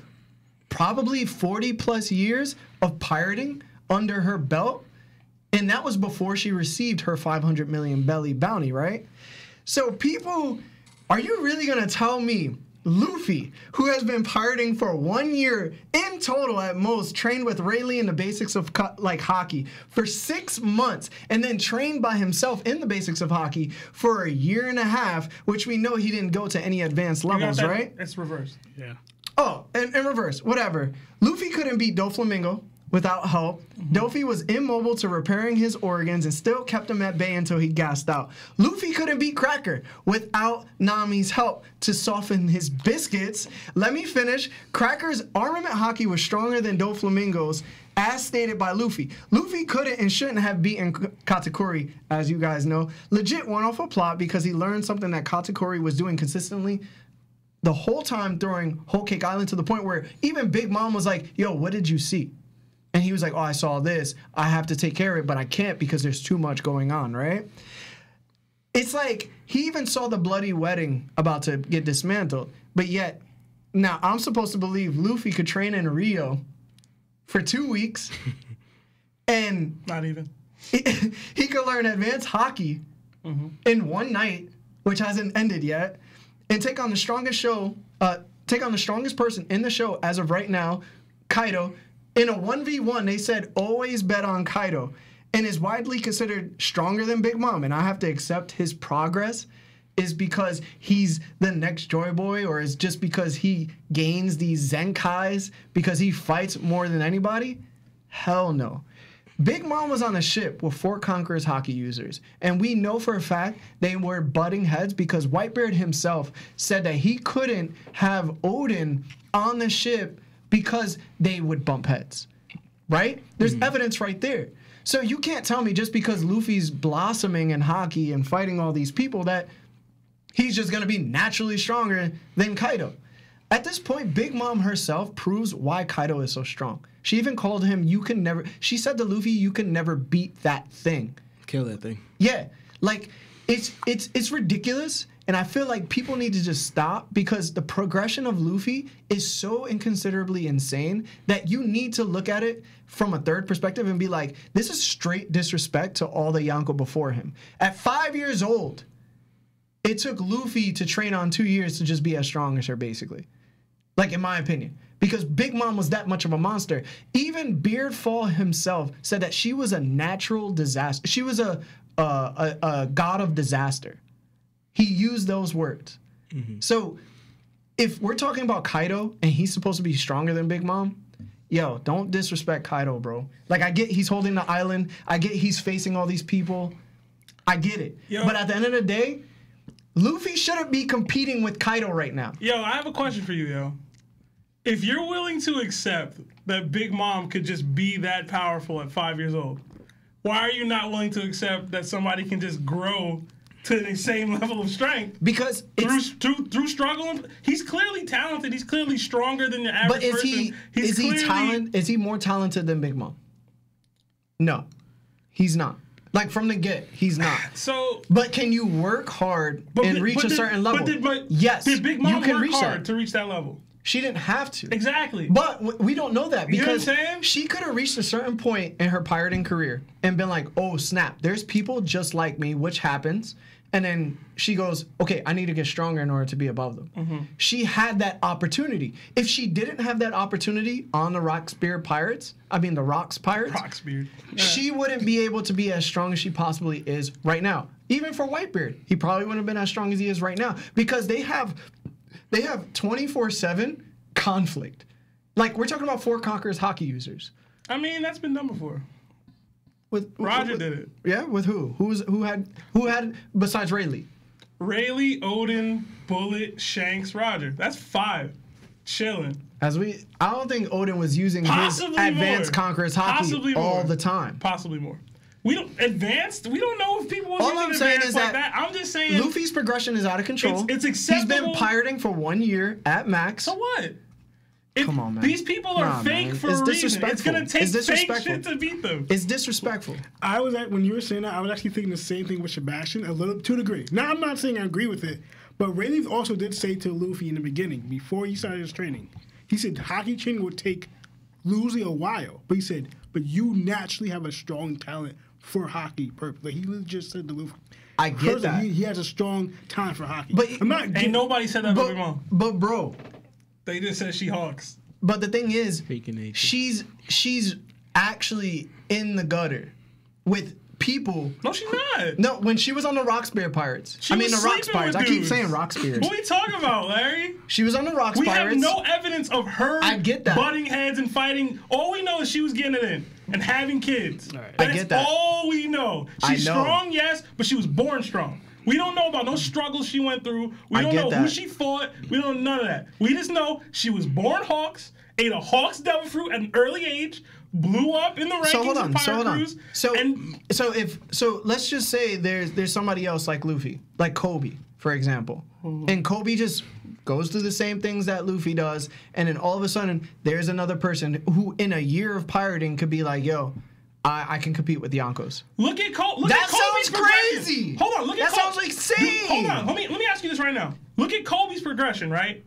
probably 40 plus years of pirating under her belt, and that was before she received her 500 million belly bounty, right? So people, are you really gonna tell me Luffy, who has been pirating for 1 year in total at most, trained with Rayleigh in the basics of like hockey for 6 months, and then trained by himself in the basics of hockey for a year and a half, which we know he didn't go to any advanced levels, right? It's reversed. Yeah. Oh, in reverse, whatever. Luffy couldn't beat Doflamingo without help. Dofi was immobile to repairing his organs and still kept him at bay until he gassed out. Luffy couldn't beat Cracker without Nami's help to soften his biscuits. Let me finish. Cracker's armament hockey was stronger than Doflamingo's, as stated by Luffy. Luffy couldn't and shouldn't have beaten Katakuri, as you guys know. Legit went off a plot because he learned something that Katakuri was doing consistently the whole time throwing Whole Cake Island, to the point where even Big Mom was like, yo, what did you see? And he was like, oh, I saw this. I have to take care of it, but I can't because there's too much going on, right? It's like he even saw the bloody wedding about to get dismantled, but yet now I'm supposed to believe Luffy could train in Rio for 2 weeks and not even he could learn advanced hockey in one night, which hasn't ended yet, and take on the strongest person in the show as of right now, Kaido. In a 1v1, they said always bet on Kaido, and is widely considered stronger than Big Mom. And I have to accept his progress is because he's the next Joy Boy, or is just because he gains these Zenkais because he fights more than anybody? Hell no. Big Mom was on a ship with 4 Conqueror's Hockey users, and we know for a fact they were butting heads because Whitebeard himself said that he couldn't have Odin on the ship because they would bump heads, right? There's evidence right there. So you can't tell me just because Luffy's blossoming in hockey and fighting all these people that he's just going to be naturally stronger than Kaido. At this point, Big Mom herself proves why Kaido is so strong. She even called him, she said to Luffy, you can never beat that thing. Kill that thing. Yeah. Like, it's ridiculous. And I feel like people need to just stop because the progression of Luffy is so inconsiderably insane that you need to look at it from a third perspective and be like, this is straight disrespect to all the Yonko before him. At 5 years old, it took Luffy to train on 2 years to just be as strong as her, basically. Like, in my opinion. Because Big Mom was that much of a monster. Even Beardfall himself said that she was a natural disaster. She was a god of disaster. He used those words. Mm-hmm. So if we're talking about Kaido and he's supposed to be stronger than Big Mom, yo, don't disrespect Kaido, bro. Like, I get he's holding the island. I get he's facing all these people. I get it. Yo. But at the end of the day, Luffy shouldn't be competing with Kaido right now. Yo, I have a question for you, yo. If you're willing to accept that Big Mom could just be that powerful at 5 years old, why are you not willing to accept that somebody can just grow to the same level of strength? Because through struggle, he's clearly talented. He's clearly stronger than the average person. Is he more talented than Big Mom? No, he's not. Like, from the get, he's not. But can you work hard and reach a certain level? Yes, did Big Mom you can work hard to reach that level? She didn't have to. Exactly. But we don't know that because you know what I'm saying? She could have reached a certain point in her pirating career and been like, oh, snap, there's people just like me, which happens. And then she goes, okay, I need to get stronger in order to be above them. Mm-hmm. She had that opportunity. If she didn't have that opportunity on the Rocks Pirates, Rocksbeard. Yeah. She wouldn't be able to be as strong as she possibly is right now. Even for Whitebeard, he probably wouldn't have been as strong as he is right now because they have 24/7 conflict. Like, we're talking about Four Conquerors hockey users. I mean, that's been done before. Roger did it. Yeah, with who? Who had besides Rayleigh? Rayleigh, Odin, Bullet, Shanks, Roger. That's 5. Chilling. I don't think Odin was using his advanced Conquerors hockey all the time. Possibly more. We don't know if people all I'm saying is like that. I'm just saying Luffy's progression is out of control. It's acceptable. He's been pirating for 1 year at max. So what? Come on, man. These people are fake for a reason. It's going to take fake shit to beat them. It's disrespectful. When you were saying that, I was actually thinking the same thing with Sebastian, a little to a degree. Now, I'm not saying I agree with it, but Rayleigh also did say to Luffy in the beginning, before he started his training, he said hockey training would take usually a while. But he said, but you naturally have a strong talent for hockey purpose. Like, he just said to Luffy. I get that. He has a strong talent for hockey. But ain't nobody said that about Big Mom. But bro, they just said she hawks. But the thing is, she's actually in the gutter with people. No, she's not. No, when she was on the Rockspear Pirates. The Rocks Pirates. I keep saying Rockspears. What are you talking about, Larry? She was on the Rocks Pirates. We have no evidence of her butting heads and fighting. All we know is she was getting it in and having kids. Right. I get that. That's all we know. She's strong, yes, but she was born strong. We don't know about no struggles she went through. We don't know who she fought. We don't know none of that. We just know she was born Hawks, ate a Hawks devil fruit at an early age, blew up in the rankings of Pirate Crews. So let's just say there's somebody else like Luffy, like Kobe, for example. Mm-hmm. And Kobe just goes through the same things that Luffy does, and then all of a sudden there's another person who in a year of pirating could be like, yo, I can compete with Yonkos. Look at Kobe's sounds crazy. Hold on, look at that sounds insane. Hold on, let me ask you this right now. Look at Kobe's progression, right?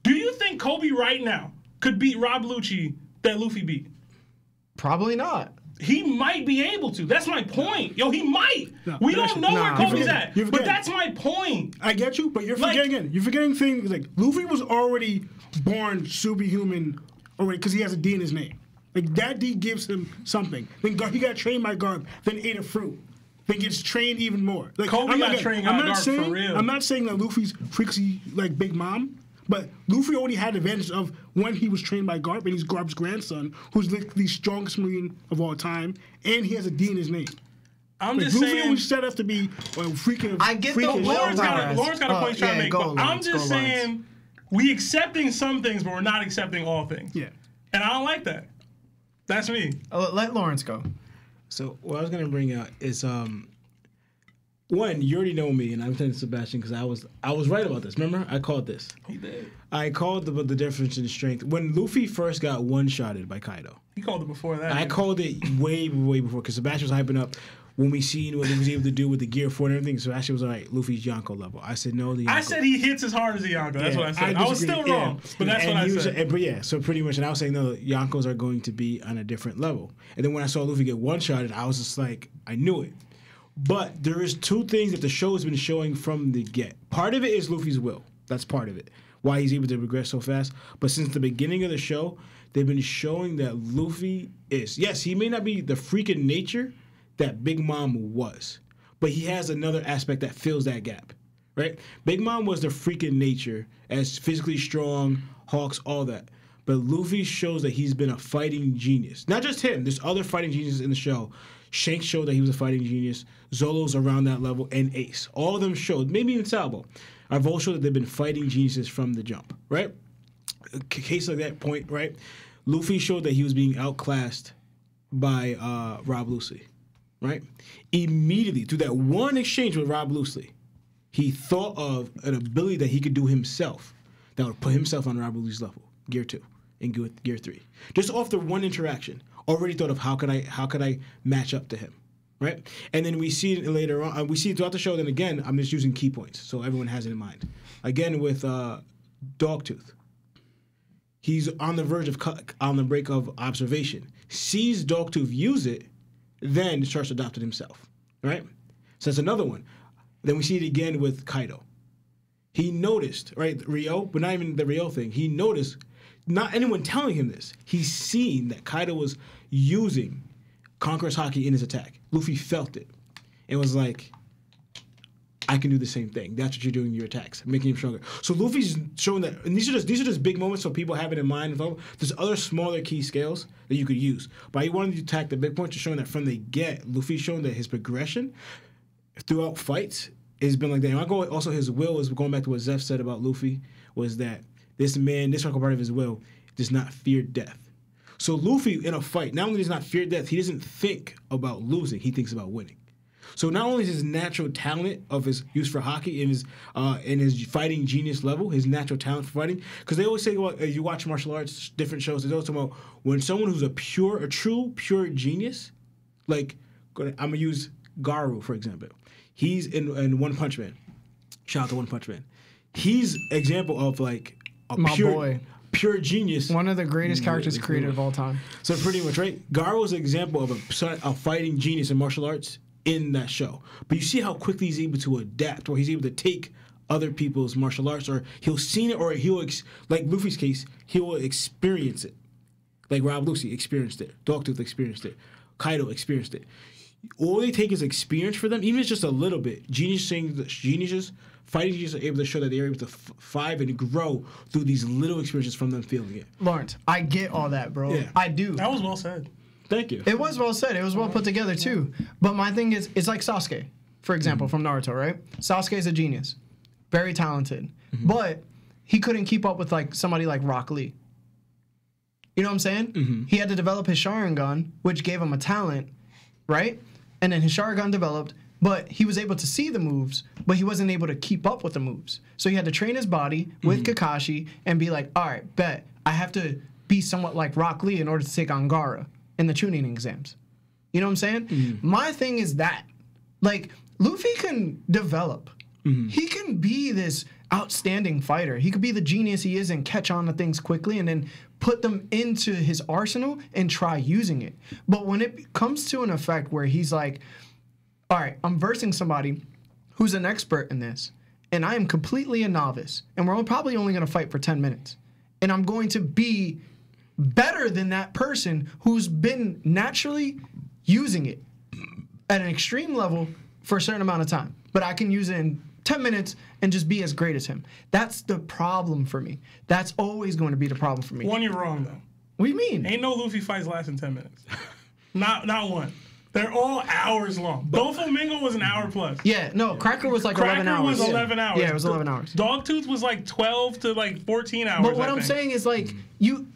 Do you think Kobe right now could beat Rob Lucci that Luffy beat? Probably not. He might be able to. That's my point. Yo, he might. No, we don't know where Kobe's at. But that's my point. I get you, but you're forgetting things like Luffy was already born superhuman already because he has a D in his name. Like, that D gives him something. Then he got trained by Garp, then ate a fruit, then gets trained even more. Like, Kobe got trained by Garp for real. I'm not saying that Luffy's freaky like Big Mom, but Luffy already had the advantage of when he was trained by Garp, and he's Garp's grandson, who's like the strongest Marine of all time, and he has a D in his name. I'm just saying. Luffy was set up to be freaking. I get the Lawrence got a point trying to make. But I'm just saying, we accepting some things, but we're not accepting all things. Yeah. And I don't like that. That's me. Let Lawrence go. So what I was gonna bring out is one, you already know me, and I'm telling Sebastian because I was right about this. Remember, I called this. He did. I called the difference in strength when Luffy first got one-shotted by Kaido. He called it before that. I called it way before because Sebastian was hyping up when we seen what he was able to do with the Gear 4 and everything, so actually was all right, Luffy's Yonko level. I said no, the Yonko. I said he hits as hard as the Yonko. That's what I said. I was still wrong, but that's what I said. But yeah, so pretty much, and I was saying no, Yonkos are going to be on a different level. And then when I saw Luffy get one-shotted, I was just like, I knew it. But there is two things that the show has been showing from the get. Part of it is Luffy's will. That's part of it. Why he's able to progress so fast. But since the beginning of the show, they've been showing that Luffy is, yes, he may not be the freaking nature that Big Mom was, but he has another aspect that fills that gap, right? Big Mom was the freaking nature as physically strong, Hawks, all that. But Luffy shows that he's been a fighting genius. Not just him. There's other fighting geniuses in the show. Shanks showed that he was a fighting genius. Zolo's around that level, and Ace. All of them showed, maybe even Salvo, have all showed that they've been fighting geniuses from the jump, right? A case like that point, right? Luffy showed that he was being outclassed by Rob Lucely, right? Immediately, through that one exchange with Rob Lucely, he thought of an ability that he could do himself that would put himself on Rob Lucely's level, Gear 2 and Gear 3. Just off the one interaction, already thought of how could I match up to him, right? And then we see it later on. We see it throughout the show. Then again, I'm just using key points so everyone has it in mind. Again with Dogtooth, he's on the verge of on the break of observation. Sees Dogtooth use it, then starts to adopt it himself, right? So that's another one. Then we see it again with Kaido. He noticed, right, Rio, but not even the Rio thing. He noticed, not anyone telling him this. He's seen that Kaido was using Conqueror's Haki in his attack. Luffy felt it. It was like, I can do the same thing. That's what you're doing in your attacks, making him stronger. So Luffy's showing that, and these are just big moments so people have it in mind. There's other smaller key scales that you could use. But he wanted to attack the big point, just showing that from the get, Luffy's showing that his progression throughout fights has been like that. And also his will is going back to what Zeph said about Luffy, was that this part of his will does not fear death. So Luffy in a fight, not only does not fear death, he doesn't think about losing, he thinks about winning. So not only is his natural talent of his use for Haki in his fighting genius level, his natural talent for fighting, because they always say, well, you watch martial arts, different shows, they always talk about when someone who's a true pure genius, like, I'm going to use Garu, for example. He's in One Punch Man. Shout out to One Punch Man. He's example of like a pure genius. One of the greatest characters created of all time. So pretty much, right? Garo's an example of a fighting genius in martial arts in that show. But you see how quickly he's able to adapt, or he's able to take other people's martial arts, or he'll see it, or like Luffy's case, he will experience it. Like Rob Lucely experienced it. Dogtooth experienced it. Kaido experienced it. All they take is experience for them, even if it's just a little bit. Fighting geniuses are able to show that they're able to thrive and grow through these little experiences from them feeling it. Lawrence, I get all that, bro. Yeah. I do. That was well said. Thank you. It was well said. It was well put together, too. But my thing is, it's like Sasuke, for example, from Naruto, right? Sasuke is a genius. Very talented. Mm-hmm. But he couldn't keep up with like somebody like Rock Lee. You know what I'm saying? Mm-hmm. He had to develop his Sharingan, which gave him a talent, right? And then his Sharingan developed, but he was able to see the moves, but he wasn't able to keep up with the moves. So he had to train his body with Kakashi and be like, all right, bet, I have to be somewhat like Rock Lee in order to take on Gaara in the Chunin exams. You know what I'm saying? Mm-hmm. My thing is that, like, Luffy can develop. Mm-hmm. He can be this outstanding fighter. He could be the genius he is and catch on to things quickly and then put them into his arsenal and try using it. But when it comes to an effect where he's like, all right, I'm versing somebody who's an expert in this, and I am completely a novice, and we're probably only going to fight for 10 minutes, and I'm going to be better than that person who's been naturally using it at an extreme level for a certain amount of time. But I can use it in 10 minutes and just be as great as him. That's the problem for me. That's always going to be the problem for me. One, you're wrong, though. What do you mean? Ain't no Luffy fights last in 10 minutes. Not one. They're all hours long. Doflamingo was an hour plus. Yeah, no, Cracker was like 11 hours. Cracker was 11 hours. Yeah, it was 11 hours. Dogtooth was like 12 to like 14 hours. But what I'm saying is like, you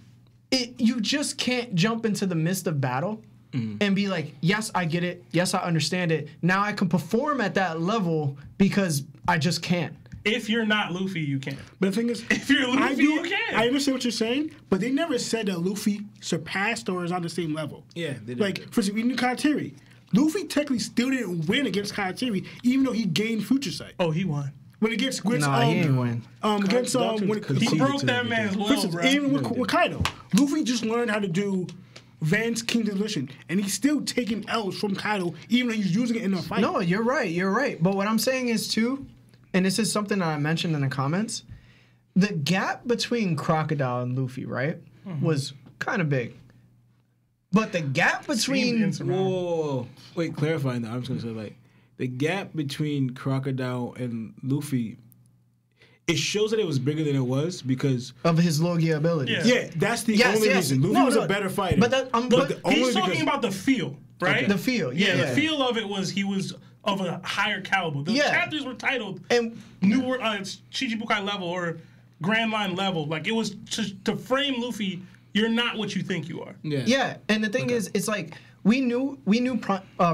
just can't jump into the midst of battle and be like, yes, I get it. Yes, I understand it. Now I can perform at that level because I just can't. If you're not Luffy, you can. But the thing is, if you're Luffy, you can. I understand what you're saying, but they never said that Luffy surpassed or is on the same level. Yeah, they did. Like, for instance, we knew Kateri. Luffy technically still didn't win against Karatari, even though he gained Future Sight. Oh, he won. When it gets Nah, he ain't win. against when He broke that man's will, bro. even with Kaido, Luffy just learned how to do Van's King's Edition, and he's still taking L's from Kaido, even though he's using it in a fight. No, you're right. But what I'm saying is too, and this is something that I mentioned in the comments, the gap between Crocodile and Luffy, right, was kind of big. But the gap between Whoa, wait, clarifying that. I was gonna say like the gap between Crocodile and Luffy. It shows that it was bigger than it was because of his Logia abilities. Yeah, that's the only reason. Luffy was a better fighter. But he's talking about the feel, right? Okay. The feel, yeah. The feel of it was he was of a higher caliber. The chapters were titled Chichibukai level or Grand Line level. Like it was to frame Luffy. You're not what you think you are. Yeah, and the thing is, it's like we knew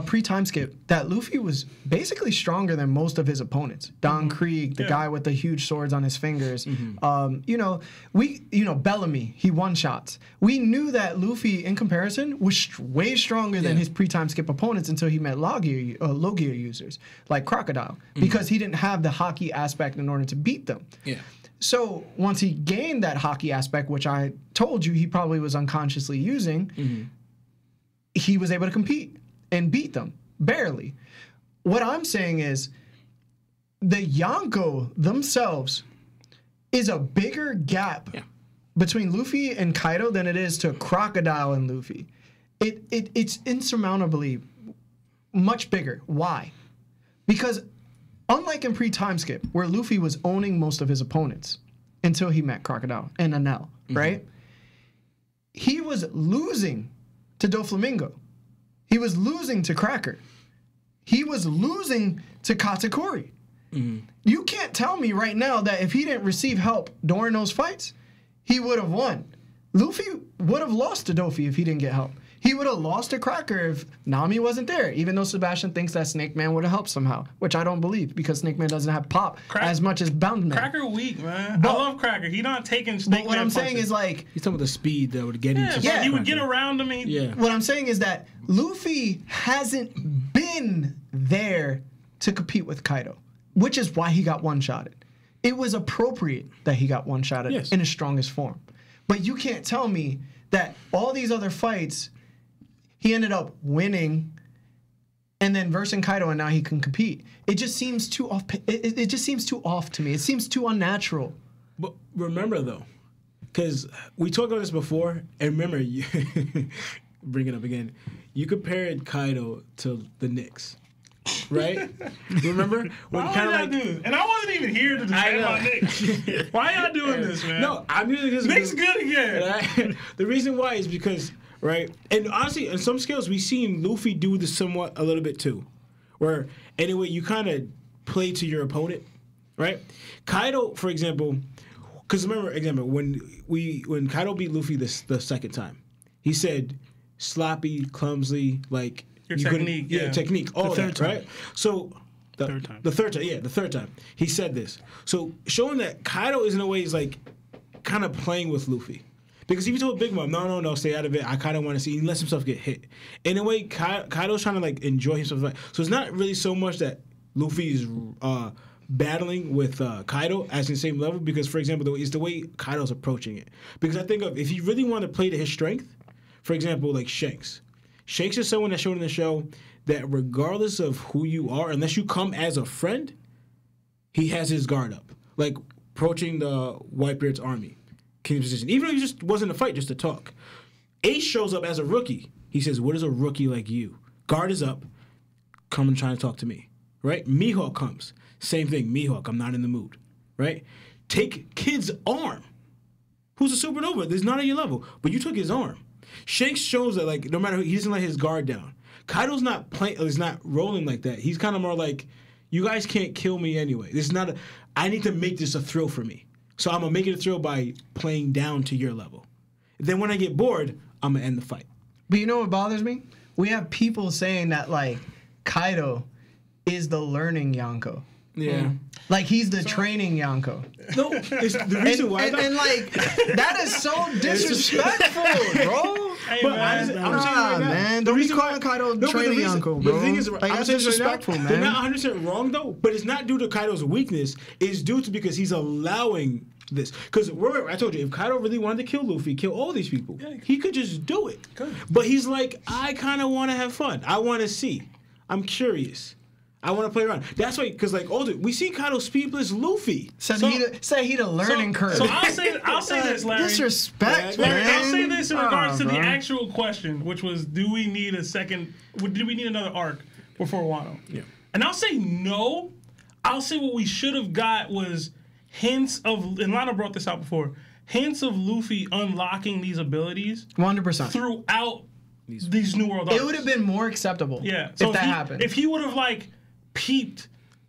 pre-time skip that Luffy was basically stronger than most of his opponents. Don Krieg, the guy with the huge swords on his fingers. Bellamy, he one-shots. We knew that Luffy, in comparison, was way stronger than his pre-time skip opponents until he met Logia users, like Crocodile, because he didn't have the hockey aspect in order to beat them. Yeah. So once he gained that hockey aspect, which I told you he probably was unconsciously using, he was able to compete and beat them, barely. What I'm saying is the Yonko themselves is a bigger gap between Luffy and Kaido than it is to Crocodile and Luffy. It's insurmountably much bigger. Why? Because unlike in pre-time skip, where Luffy was owning most of his opponents until he met Crocodile and Enel, right? He was losing to Doflamingo. He was losing to Cracker. He was losing to Katakuri. You can't tell me right now that if he didn't receive help during those fights, he would have won. Luffy would have lost to Dofi if he didn't get help. He would have lost to Cracker if Nami wasn't there, even though Sebastian thinks that Snake Man would have helped somehow, which I don't believe because Snake Man doesn't have pop as much as Bound Man. Cracker weak, man. I love Cracker. He not taking Snake Man But what I'm saying punches. is like... He's talking about the speed that would get into he would get around to me. Yeah. What I'm saying is that Luffy hasn't been there to compete with Kaido, which is why he got one-shotted. It was appropriate that he got one-shotted in his strongest form. But you can't tell me that all these other fights... He ended up winning, and then versing Kaido, and now he can compete. It just seems too off. It just seems too off to me. It seems too unnatural. But remember though, because we talked about this before, and remember, you bring it up again. You compared Kaido to the Knicks, right? Remember? Why y'all do this? And I wasn't even here to defend my Knicks. Why y'all doing this, man? No, I'm using this. Knicks good again. The reason why is because. Right, and honestly, in some skills, we've seen Luffy do this somewhat a little bit too, where anyway you kind of play to your opponent, right? Kaido, for example, because remember, when Kaido beat Luffy the second time, he said sloppy, clumsy, like your technique, technique, all that, right? So the third time he said this, so showing that Kaido is in a way is like kind of playing with Luffy. Because if you told Big Mom, no, stay out of it. I kind of want to see. He lets himself get hit. In a way, Kaido's trying to like enjoy himself. So it's not really so much that Luffy is battling with Kaido as the same level. Because, for example, it's the way Kaido's approaching it. Because I think of if you really want to play to his strength, for example, like Shanks. Shanks is someone that showed in the show that regardless of who you are, unless you come as a friend, he has his guard up, like approaching the Whitebeard's army. King's position. Even if he just wasn't a fight, just to talk. Ace shows up as a rookie. He says, what is a rookie like you? Guard is up. Come and try to talk to me. Right? Mihawk comes. Same thing. Mihawk, I'm not in the mood. Right? Take Kid's arm. Who's a supernova? There's not on your level. But you took his arm. Shanks shows that, like, no matter who, he doesn't let his guard down. Kaido's not playing, is not rolling like that. He's kind of more like, you guys can't kill me anyway. This is not I need to make this a thrill for me. So I'm going to make it a thrill by playing down to your level. Then when I get bored, I'm going to end the fight. But you know what bothers me? We have people saying that, like, Kaido is the learning Yonko. Yeah. Like he's the training Yonko. No, it's the reason why. And like that is so disrespectful, bro. Hey, But man. honestly, I'm saying right now, man. the Don't be reason calling Kaido training Yonko, bro. The thing is, like, I'm that's saying this right now, disrespectful, they're man. not 100% wrong though, but it's not due to Kaido's weakness. It's due to because he's allowing this. Because remember, I told you, if Kaido really wanted to kill Luffy, kill all these people, he could just do it. But he's like, I kind of want to have fun. I want to see. I'm curious. I want to play around. That's why, because like we see Kaido speed blitz Luffy. Said he'd a learning curve. So I'll say this, Larry. Disrespect, Larry, man. I'll say this in regards to the bro. actual question, which was, do we need another arc before Wano? Yeah. And I'll say no. I'll say what we should have got was hints of, and Lana brought this out before, hints of Luffy unlocking these abilities 100%. throughout these New World arcs. It would have been more acceptable. Yeah. So if that happened. If he would have like peeped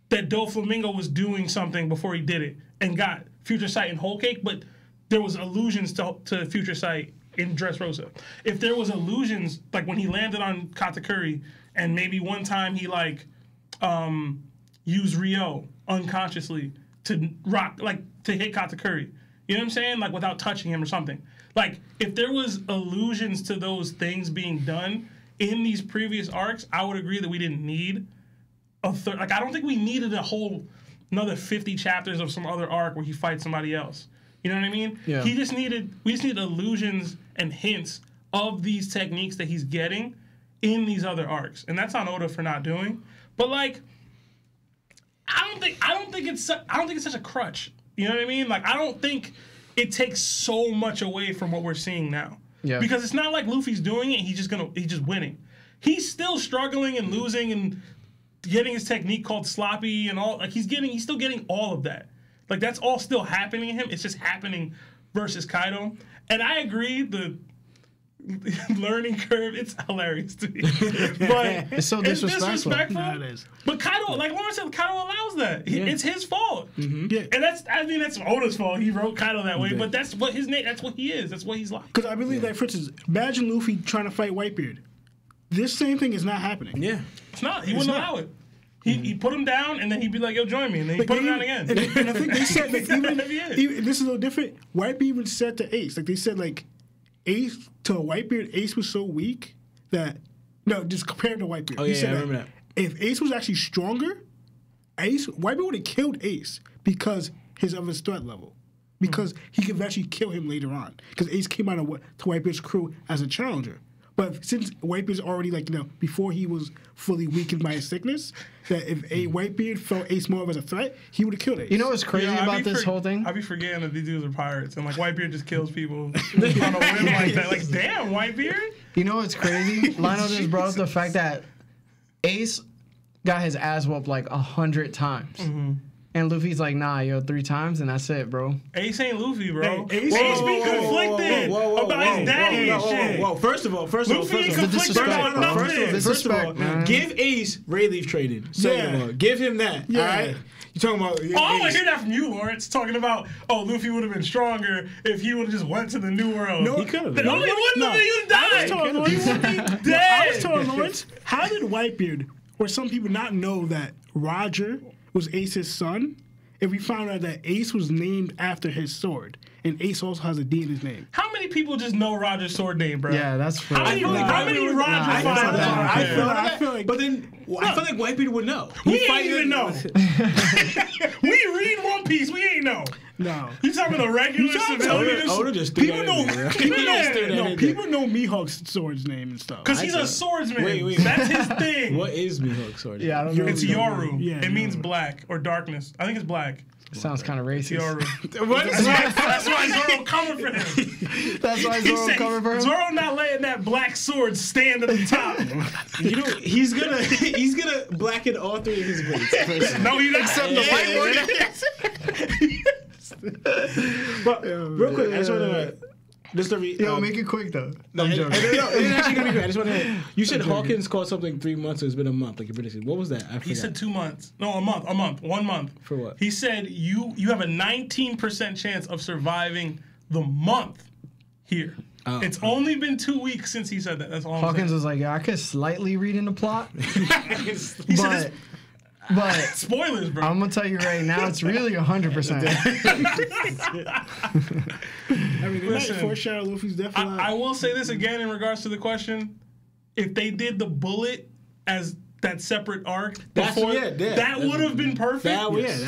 that Doflamingo was doing something before he did it and got Future Sight and Whole Cake, but there was allusions to Future Sight in Dressrosa. If there was allusions, like when he landed on Katakuri and maybe one time he like used Ryo unconsciously to hit Katakuri. You know what I'm saying? Like without touching him or something. Like if there was allusions to those things being done in these previous arcs, I would agree that we didn't need a third. Like I don't think we needed another 50 chapters of some other arc where he fights somebody else. You know what I mean? Yeah. We just needed allusions and hints of these techniques that he's getting in these other arcs, and that's on Oda for not doing. But like, I don't think it's such a crutch. You know what I mean? Like I don't think it takes so much away from what we're seeing now. Yeah. Because it's not like Luffy's doing it and he's just winning. He's still struggling and losing and getting his technique called sloppy and all. Like he's still getting all of that. Like that's all still happening in him. It's just happening versus Kaido. And I agree, the learning curve, it's hilarious to me. But It's so disrespectful. Yeah, it is. But Kaido, like Lawrence said, Kaido allows that. It's his fault. Yeah. And that's Oda's fault. He wrote Kaido that way, but that's what his name. That's what he is. That's what he's like. Because I believe, like, for instance, imagine Luffy trying to fight Whitebeard. This same thing is not happening. Yeah. It's not. He wouldn't not. allow it. He put him down, and then he'd be like, "Yo, join me," and then he Like, put him they down even- again. And I think they said, like, Yeah. even this is a little different. Whitebeard even said to Ace, like, they said, like, Ace to Whitebeard, Ace was so weak that, no, just compared to Whitebeard. Oh, He yeah, said I remember that. If Ace was actually stronger, Whitebeard would have killed Ace because of his threat level. Because he could eventually kill him later on. Because Ace came out to Whitebeard's crew as a challenger. But since Whitebeard's already, like, before he was fully weakened by his sickness, that if Whitebeard felt Ace more as a threat, he would have killed Ace. You know what's crazy about this whole thing? I be forgetting that these dudes are pirates, and like Whitebeard just kills people on a whim like that. Like, damn, Whitebeard. You know what's crazy? Lionel just brought up the fact that Ace got his ass whooped like 100 times. And Luffy's like, nah, 3 times, and that's it, bro. Ace ain't Luffy, bro. Hey, Ace be conflicted about his daddy and shit. Whoa. First of all, Luffy ain't conflicted about nothing. First of all, man. give Ace Ray Leaf traded. Second of all, give him that. Yeah. All right. You talking about? Oh, I want to Ace. hear that from you, Lawrence, talking about, Luffy would have been stronger if he would have just went to the New World. No, He could have. No, he wouldn't have. He would I die. was telling Lawrence, He would be dead. I was telling Lawrence, how did Whitebeard or some people not know that Roger was Ace's son if we found out that Ace was named after his sword and Ace also has a D in his name? How many people just know Roger's sword name, bro? Yeah, that's for How many Roger fans I feel are like, there? but then I feel like Whitebeard would know. We ain't even know. We read One Piece. We ain't know. No. You talking the regular civilians? Oda just threw People that know, in there, bro. people know, Yeah. that no, in people know Mihawk's sword's name and stuff. Because he's a swordsman. Wait. That's his thing. What is Mihawk's sword? Yeah, I don't know. It's Yoru. Yeah, it means Yoru. black or darkness. I think it's black. Sounds kind of racist. Yoru. What? That's why Zoro coming for him. That's why He Zoro said, covered for him? Zoro not letting that black sword stand at the top. You know he's gonna blacken all 3 of his blades. No, he's not. Except the white one. But real quick, I just want to Yo, make it quick, though. No, I'm it joking. ain't actually gonna be quick. I just want to. You said Hawkins called something 3 months. So it's been a month. Like you predicted. What was that? I forgot. He said 2 months. No, a month. 1 month. For what? He said you have a 19% chance of surviving the month here. Oh, It's only been 2 weeks since he said that. That's all. Hawkins I'm was like, yeah, I could slightly read in the plot. saying. He said but this, But Spoilers, bro. I'm gonna tell you right now, it's really 100%. I mean, they might foreshadow Luffy's death. I will say this again in regards to the question: if they did the bullet as that separate arc before, that would have been perfect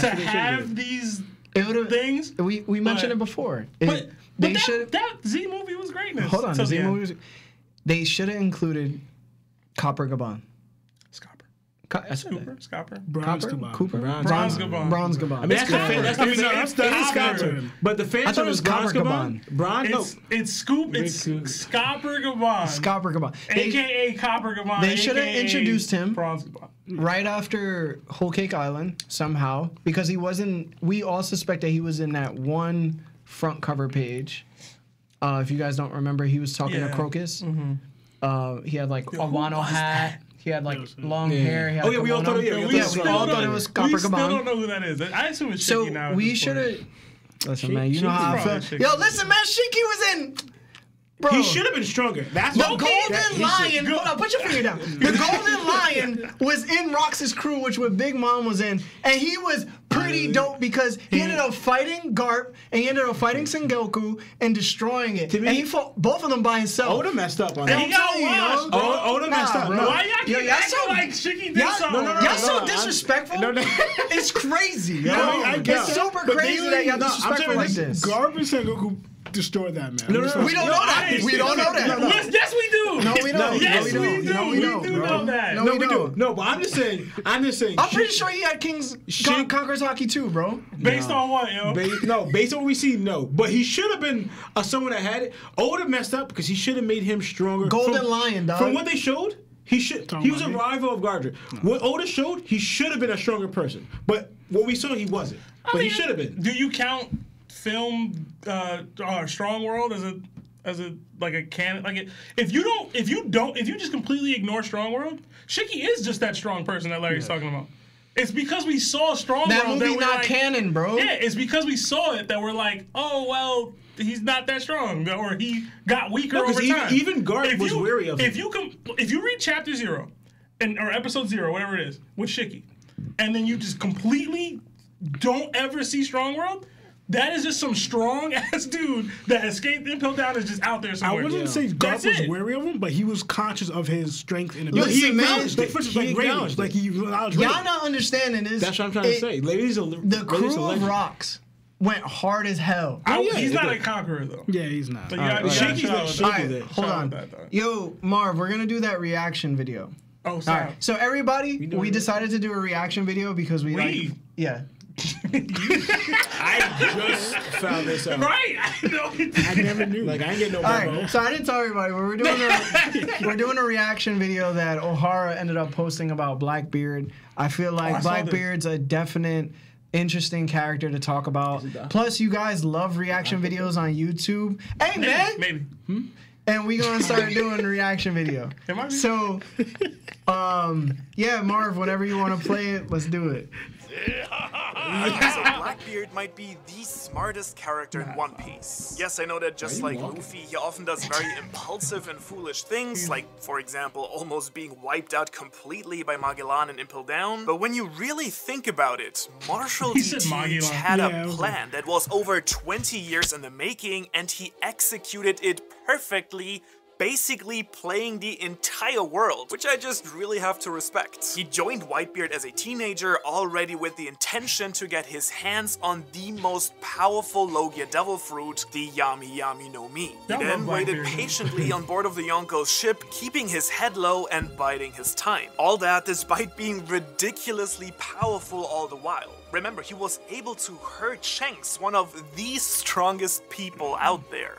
to have these things. We mentioned it before. But that Z movie was greatness. Hold on, the Z movie was. They should have included Copper Gaban. Scopper. Bronze Gaban. Cooper. Bronze Gaban. Bronze Gaban. I mean, that's the But the fan thought it was Bronze Copper Gaban. Bronze, no. It's Scopper Gaban. Scopper Gaban. AKA Copper Gaban. They should have introduced him Bronze Gaban. right after Whole Cake Island somehow, because he wasn't. We all suspect that he was in that one front cover page. If you guys don't remember, he was talking to Crocus. Mm-hmm. He had like a Wano hat. He had like long hair. He had, we all thought it was Copper Gaban. We still don't know who that is. I assume it's Shiki now. So we should have. Listen, man, you know how I feel. Yo, listen, man, Shiki was in. Bro, he should have been stronger. That's the Golden Lion. Hold on, put your finger down. The Golden Lion was in Rox's crew, which what Big Mom was in, and he was pretty dope because he ended up fighting Garp and he ended up fighting Sengoku and destroying it. And he fought both of them by himself. Oda messed up on that. He got washed. Oda messed up. Bro. Why y'all keep acting like Shiki did something? Y'all so disrespectful. It's crazy. It's super crazy that y'all disrespectful like this. Garp and Sengoku destroyed that, man. We don't know that. We don't know that. Yes, we do. No, we don't. Yes, we do. No, we don't. We do know that. No, we do. No, but I'm just saying. I'm pretty sure he had Conquerors Hockey too, bro. Based on what, yo? Based on what we see, no. But he should have been someone that had it. Oda messed up because he should have made him stronger. Golden Lion, dog. From what they showed, he was a rival of Gardner. What Oda showed, he should have been a stronger person. But what we saw, he wasn't. But he should have been. Do you count film Strong World as a like a canon? Like if you just completely ignore Strong World, Shiki is just that strong person that Larry's talking about. It's because we saw Strong that World movie that we're not like, canon, bro. Yeah, it's because we saw it that we're like, oh well, he's not that strong, or he got weaker over time. Even Garp was wary of him. If you read Chapter 0 or Episode 0, whatever it is, with Shiki, and then you just completely don't ever see Strong World. That is just some strong ass dude that escaped Impel Down is just out there somewhere. I wouldn't say Garp was wary of him, but he was conscious of his strength and ability. He acknowledged it. Y'all not understanding this. That's what I'm trying to say. The crew of Rocks went hard as hell. He's not a conqueror though. Yeah, he's not. Hold on. Yo, Marv, we're gonna do that reaction video. Oh, sorry. All right. So everybody, we decided to do a reaction video because we yeah. I just found this out. Right? I know. I never knew. Like I ain't getting no All right, so I didn't tell everybody, but we're doing a reaction video that O'Hara ended up posting about Blackbeard. I feel like Blackbeard's a definite interesting character to talk about. Plus, you guys love reaction videos on YouTube. Hey, man. Maybe. And we gonna start doing a reaction video. So, yeah, Marv, whenever you want to play it, let's do it. So Blackbeard might be the smartest character in One Piece. Yes, I know that just like Luffy, he often does very impulsive and foolish things, like, for example, almost being wiped out completely by Magellan and Impel Down. But when you really think about it, Marshall D. Teach had a plan that was over 20 years in the making, and he executed it perfectly, basically playing the entire world, which I just really have to respect. He joined Whitebeard as a teenager, already with the intention to get his hands on the most powerful Logia devil fruit, the Yami Yami no Mi. He then waited patiently on board of the Yonko's ship, keeping his head low and biding his time. All that despite being ridiculously powerful all the while. Remember, he was able to hurt Shanks, one of the strongest people out there.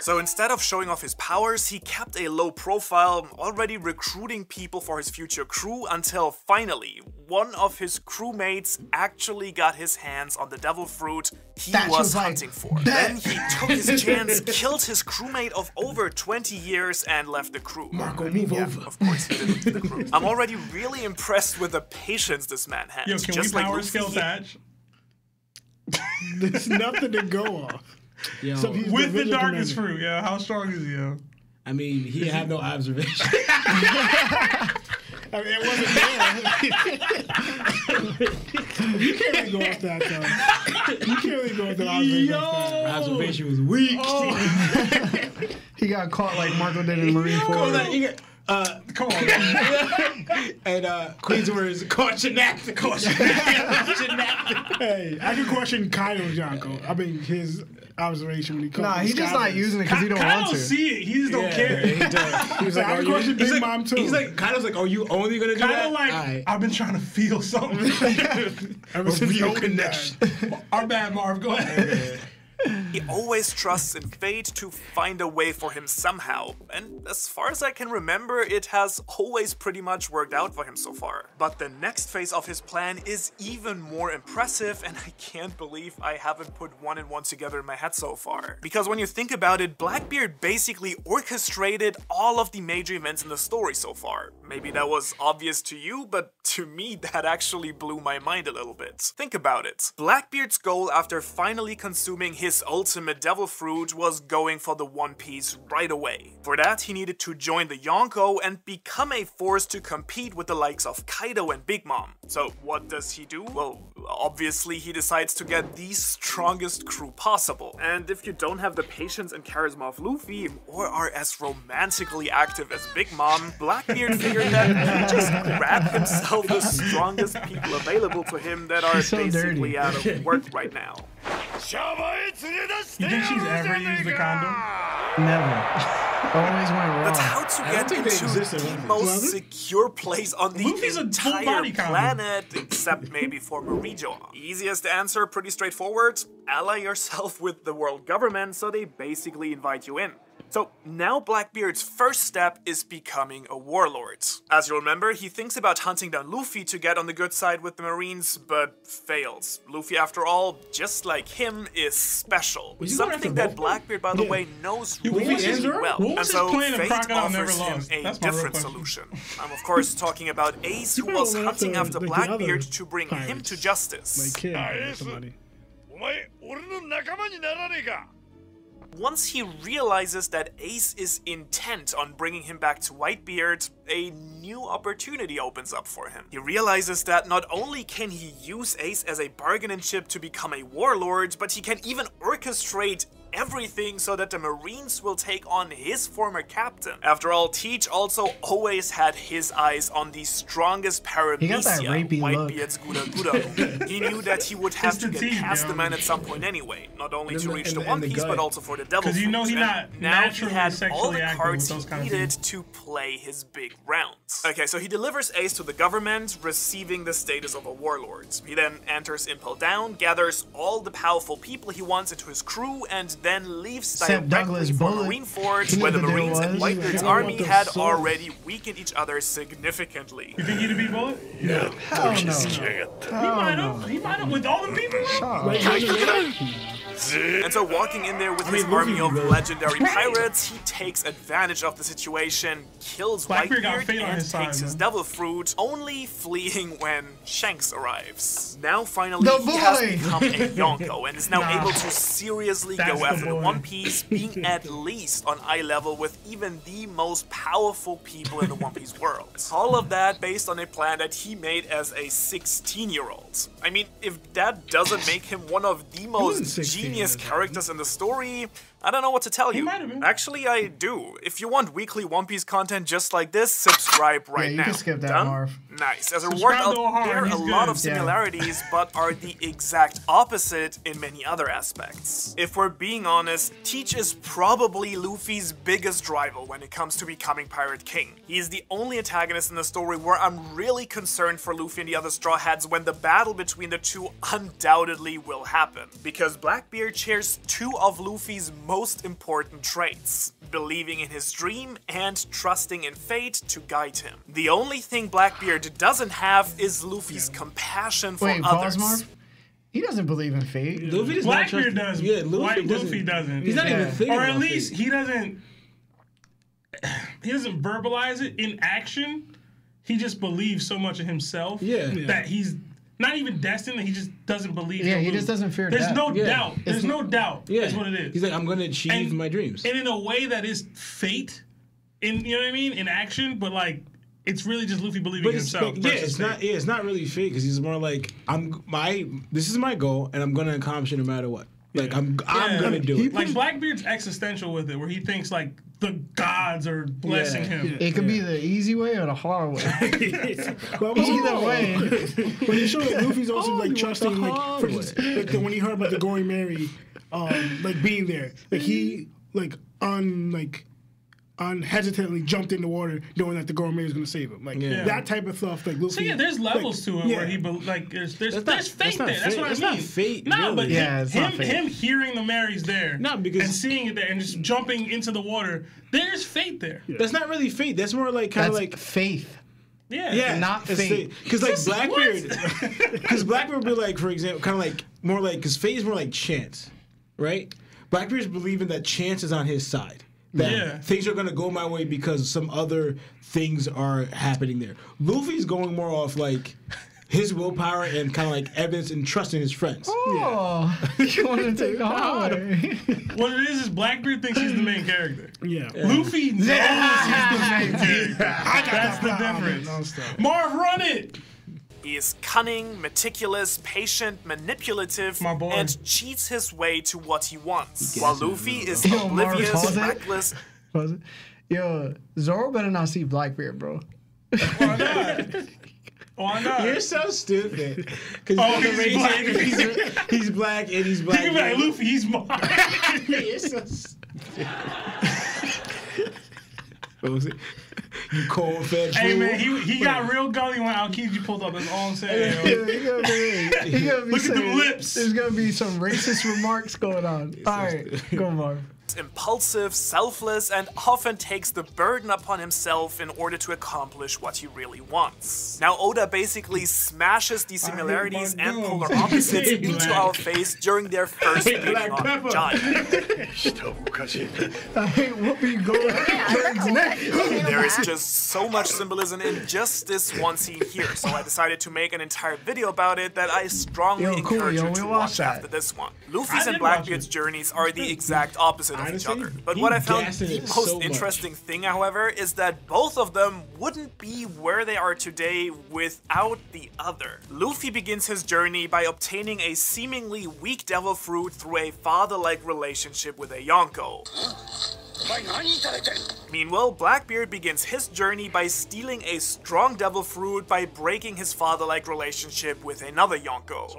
So instead of showing off his powers, he kept a low profile, already recruiting people for his future crew, until finally, one of his crewmates actually got his hands on the devil fruit he was hunting for. Then he took his chance, killed his crewmate of over 20 years, and left the crew. Marco, move over. Of course he didn't leave the crew. I'm already really impressed with the patience this man has. Yo, can we power skill Thatch? There's nothing to go off. Yo, So he's With the original darkest commander. fruit, yeah. How strong is he, yo? I mean, he had no observation. I mean, it wasn't there. You can't really go off that, though. You can't really go off that observation. Observation was weak. He got caught like Marco did in the Marine Corps. Come on, man. And Queen's words, caution acting. Hey, I can question Kyle Jonko. I mean, his observation when he called Nah, he's just not using it because he don't Kyle want to. see it. He just don't care. He does. He was like, I are question you? Big Mom too. He's like, Kyle's like, are you only gonna do Kind that? of like, Alright. I've been trying to feel something. Ever since real Odin connection. died. Our bad, Marv. Go ahead. He always trusts in fate to find a way for him somehow, and as far as I can remember, it has always pretty much worked out for him so far. But the next phase of his plan is even more impressive, and I can't believe I haven't put one and one together in my head so far. Because when you think about it, Blackbeard basically orchestrated all of the major events in the story so far. Maybe that was obvious to you, but to me that actually blew my mind a little bit. Think about it. Blackbeard's goal after finally consuming his ultimate devil fruit was going for the One Piece right away. For that, he needed to join the Yonko and become a force to compete with the likes of Kaido and Big Mom. So what does he do? Well, obviously he decides to get the strongest crew possible. And if you don't have the patience and charisma of Luffy, or are as romantically active as Big Mom, Blackbeard figured that he could just grab himself the strongest people available to him that are so basically dirty. out of work right now. You think she's ever used the condom? Never. Always went wrong. But how to get think they into exist in the One Piece. most secure place on the Luffy's a full entire body condom. planet, except maybe for Marijo? Easiest answer, pretty straightforward. Ally yourself with the world government, so they basically invite you in. So now Blackbeard's first step is becoming a warlord. As you remember, he thinks about hunting down Luffy to get on the good side with the Marines, but fails. Luffy, after all, just like him, is special. Was he going after Something that both? Blackbeard, by the way, knows What was really his- well. what was And his so plan if fate Crocodile never offers him lost? a That's my real different question. solution. I'm of course talking about Ace, who You was probably went hunting after, after like, the other Blackbeard to bring him pirates. to justice. Like kid, somebody. Once he realizes that Ace is intent on bringing him back to Whitebeard, a new opportunity opens up for him. He realizes that not only can he use Ace as a bargaining chip to become a warlord, but he can even orchestrate everything so that the Marines will take on his former captain. After all, Teach also always had his eyes on the strongest He got that paramecia, rapey look. Whitebeard's Gura Gura. He knew that he would have It's to the get team, past yo. the man at some point anyway, not only to And reach the- the and One the Piece, guy. but also for the Devil Because you know Fruit. he And not now he naturally had all sexually the active cards with those he kind of needed things. to play his big rounds. Okay, so he delivers Ace to the government, receiving the status of a warlord. He then enters Impel Down, gathers all the powerful people he wants into his crew, and then leaves Except directly Douglas for Bullock. Marineford, You know where the the deal Marines and was. Whitebeard's I army want the had sword. already weakened each other significantly. You think he'd be Bullet? Hell no. He might have. He might have with all the people. And so walking in there with his Luffy army of would. legendary pirates, he takes advantage of the situation, kills Blackbeard got Whitebeard, fate on and his side, takes his man. devil fruit, only fleeing when Shanks arrives. Now finally The he has boy! become a Yonko and is now Nah. able to seriously That's go the after the boy. One Piece, being at least on eye level with even the most powerful people in the One Piece world. All of that based on a plan that he made as a 16-year-old. I mean, if that doesn't make him one of the most wasn't 16 genius at the time. characters in the story, I don't know what to tell you. might have been. Actually, I do. If you want weekly One Piece content just like this, subscribe right you now. can skip that, Done? Marv. Nice. As a reward, Subscribe to O'Hara, there are a he's lot good. of similarities, but are the exact opposite in many other aspects. If we're being honest, Teach is probably Luffy's biggest rival when it comes to becoming Pirate King. He is the only antagonist in the story where I'm really concerned for Luffy and the other Straw Hats when the battle between the two undoubtedly will happen. Because Blackbeard shares two of Luffy's most important traits: believing in his dream and trusting in fate to guide him. The only thing Blackbeard doesn't have is Luffy's compassion for Wait, others. pause, Marv. He doesn't believe in fate. Luffy does not Blackbeard trust- does. Yeah, Luffy Luffy doesn't. He's not even Yeah. thinking Or at about least fate. he doesn't. He doesn't verbalize it in action. He just believes so much in himself Yeah. that he's not even destined. He just doesn't believe. Yeah, he'll he lose. just doesn't fear There's death. no Yeah. doubt. There's no doubt. Yeah, Is what it is. He's like, I'm gonna achieve my dreams. And in a way that is fate, you know what I mean, in action, but like it's really just Luffy believing But himself. yeah, it's not. Yeah, it's not really fake because he's more like, this is my goal, and I'm gonna accomplish it no matter what. Like I'm gonna do it. Like Blackbeard's existential with it, where he thinks like the gods are blessing him. It could be the easy way or the hard way. Well, Either way. But you show that Luffy's also like trusting, like, for instance, like when he heard about the Going Merry, like being there, like he unhesitantly jumped in the water knowing that the Going Merry is going to save him. Like that type of stuff. Like Luffy. So yeah, there's levels to it where he like there's fate there. That's what I mean. Not fate. No, really. but it's not fate. him hearing the Marys there, because and seeing it there, and just jumping into the water. There's fate there. That's not really fate. That's more like kind of like faith. Yeah, not fate. Because like Blackbeard, because Blackbeard would be like, for example, kind of like more like because fate is more like chance, right? Blackbeard's believing that chance is on his side. That things are gonna go my way because some other things are happening there. Luffy's going more off like his willpower and kind of like evidence and trusting his friends. Oh, you want to take a holiday? What it is Blackbeard thinks he's the main character. Yeah. Luffy knows he's the main character. That's the difference. Marv, run it! He is cunning, meticulous, patient, manipulative, and cheats his way to what he wants. While Luffy is oblivious, reckless. Yo, Zoro better not see Blackbeard, bro. Why not? Why not? You're so stupid. Because he's black and he's black. Think about it, Luffy, he's mine. You're so stupid. What was it? You cold-fed Hey fool. man, he got real gully when Aokiji pulled up. That's all I'm saying. Yo. Look at the lips. There's gonna be some racist remarks going on. All right, go Marv. Impulsive, selfless, and often takes the burden upon himself in order to accomplish what he really wants. Now Oda basically smashes these similarities and polar opposites into our face during their first meeting on Giant. I hate Whoopi Goldberg's neck. There is just so much symbolism in just this one scene here, so I decided to make an entire video about it that I strongly encourage you to watch after this one. Luffy's and Blackbeard's journeys are the exact opposite of each other. But what I found the most interesting thing, however, is that both of them wouldn't be where they are today without the other. Luffy begins his journey by obtaining a seemingly weak devil fruit through a father-like relationship with a Yonko. Meanwhile, Blackbeard begins his journey by stealing a strong devil fruit by breaking his father-like relationship with another Yonko.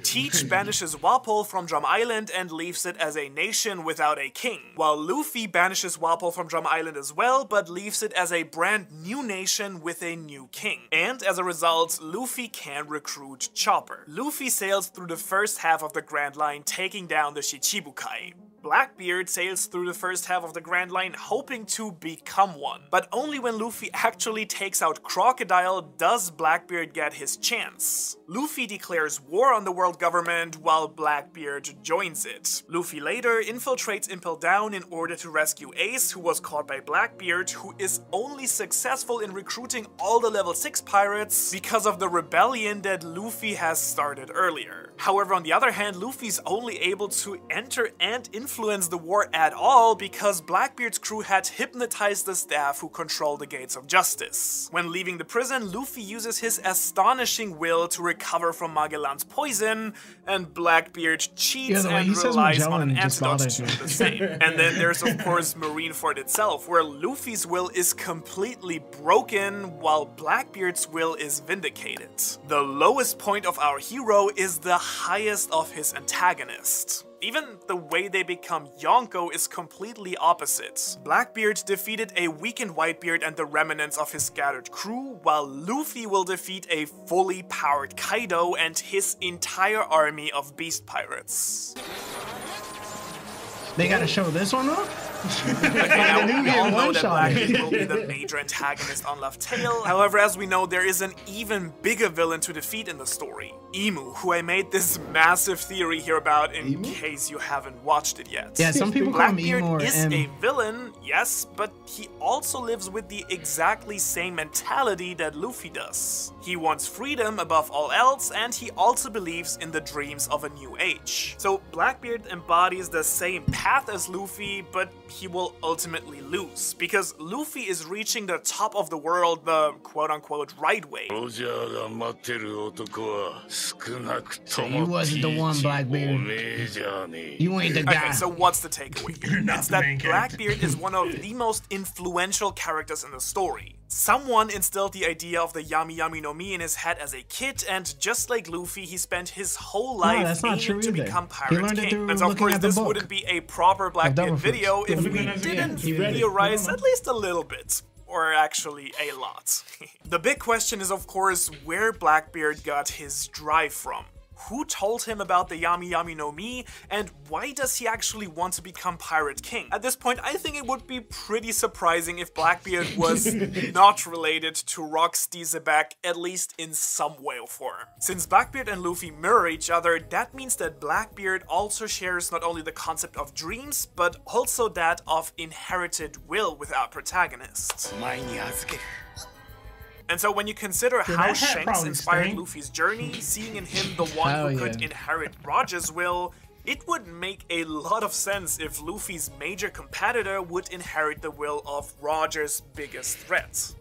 Teach banishes Walpole from Drum Island and leaves it as a nation without a king, while Luffy banishes Walpole from Drum Island as well, but leaves it as a brand new nation with a new king. And as a result, Luffy can recruit Chopper. Luffy sails through the first half of the Grand Line, taking down the Shichibukai. Blackbeard sails through the first half of the Grand Line hoping to become one. But only when Luffy actually takes out Crocodile does Blackbeard get his chance. Luffy declares war on the world government while Blackbeard joins it. Luffy later infiltrates Impel Down in order to rescue Ace, who was caught by Blackbeard, who is only successful in recruiting all the level 6 pirates because of the rebellion that Luffy has started earlier. However, on the other hand, Luffy's only able to enter and influence the war at all because Blackbeard's crew had hypnotized the staff who control the gates of justice. When leaving the prison, Luffy uses his astonishing will to recover from Magellan's poison, and Blackbeard cheats and relies on an antidote to do the same. And then there's of course Marineford itself, where Luffy's will is completely broken while Blackbeard's will is vindicated. The lowest point of our hero is the highest of his antagonist. Even the way they become Yonko is completely opposite. Blackbeard defeated a weakened Whitebeard and the remnants of his scattered crew, while Luffy will defeat a fully powered Kaido and his entire army of beast pirates. They gotta show this one off? Now, we all know that Blackbeard will be the major antagonist on Left Tail. However, as we know, there is an even bigger villain to defeat in the story. Emu, who I made this massive theory here about in case you haven't watched it yet. Yeah, some people call him Emu or Blackbeard is a villain, yes, but he also lives with the exactly same mentality that Luffy does. He wants freedom above all else, and he also believes in the dreams of a new age. So Blackbeard embodies the same path as Luffy, but he will ultimately lose, because Luffy is reaching the top of the world the quote-unquote right way. So you wasn't the one, Blackbeard. You ain't the guy. Okay, so what's the takeaway? It's that Blackbeard is one of the most influential characters in the story. Someone instilled the idea of the Yami Yami no Mi in his head as a kid, and just like Luffy, he spent his whole life aiming to become Pirate King. And so of course, this wouldn't be a proper Blackbeard video if we didn't theorize at least a little bit. Or actually, a lot. The big question is, of course, where Blackbeard got his drive from. Who told him about the Yami Yami no Mi, and why does he actually want to become Pirate King? At this point, I think it would be pretty surprising if Blackbeard was not related to Rox D. Zebek, at least in some way or form. Since Blackbeard and Luffy mirror each other, that means that Blackbeard also shares not only the concept of dreams, but also that of inherited will with our protagonist. And so when you consider how Shanks inspired Luffy's journey, seeing in him the one who could inherit Roger's will, it would make a lot of sense if Luffy's major competitor would inherit the will of Roger's biggest threat.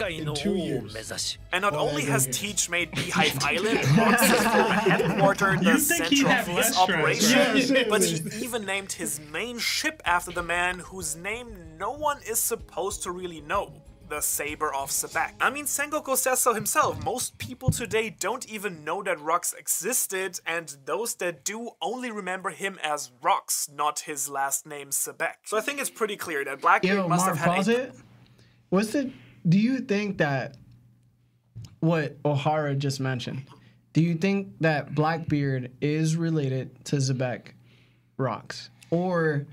In 2 years. And not only has Teach made Beehive Island Rox's headquarter the center of his operation, but he even named his main ship after the man whose name no one is supposed to really know. The Saber of Sebek. I mean, Sengoku says so himself. Most people today don't even know that Rox existed, and those that do only remember him as Rox, not his last name Sebek. So I think it's pretty clear that Blackbeard must have had Do you think that what Ohara just mentioned, do you think that Blackbeard is related to Zebek Rox? Or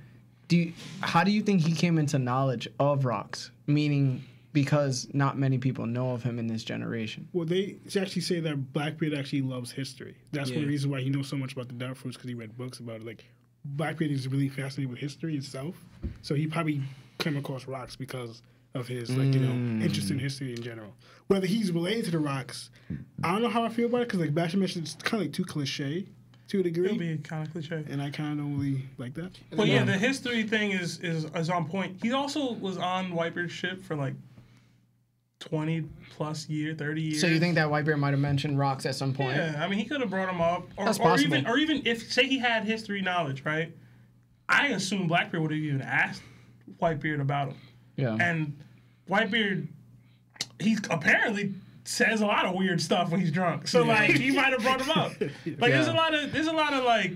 how do you think he came into knowledge of Rox? Meaning, because not many people know of him in this generation. Well, they actually say that Blackbeard actually loves history. That's one reason why he knows so much about the Dark Fruits, because he read books about it. Like, Blackbeard is really fascinated with history itself, so he probably came across Rox because of his, like, you know, interest in history in general. Whether he's related to the Rox, I don't know how I feel about it, because, like Basher mentioned, it's kind of like too cliche to a degree. It'll be kind of cliche. And I kind of don't really like that. Well, yeah, the history thing is on point. He also was on Whitebeard's ship for, like, 20 plus years, 30 years. So you think that Whitebeard might have mentioned Rox at some point? Yeah, I mean, he could have brought him up. That's possible. Or even if, say he had history knowledge, right? I assume Blackbeard would have even asked Whitebeard about him. Yeah. And Whitebeard, he apparently says a lot of weird stuff when he's drunk. So like he might have brought him up. Like there's a lot of like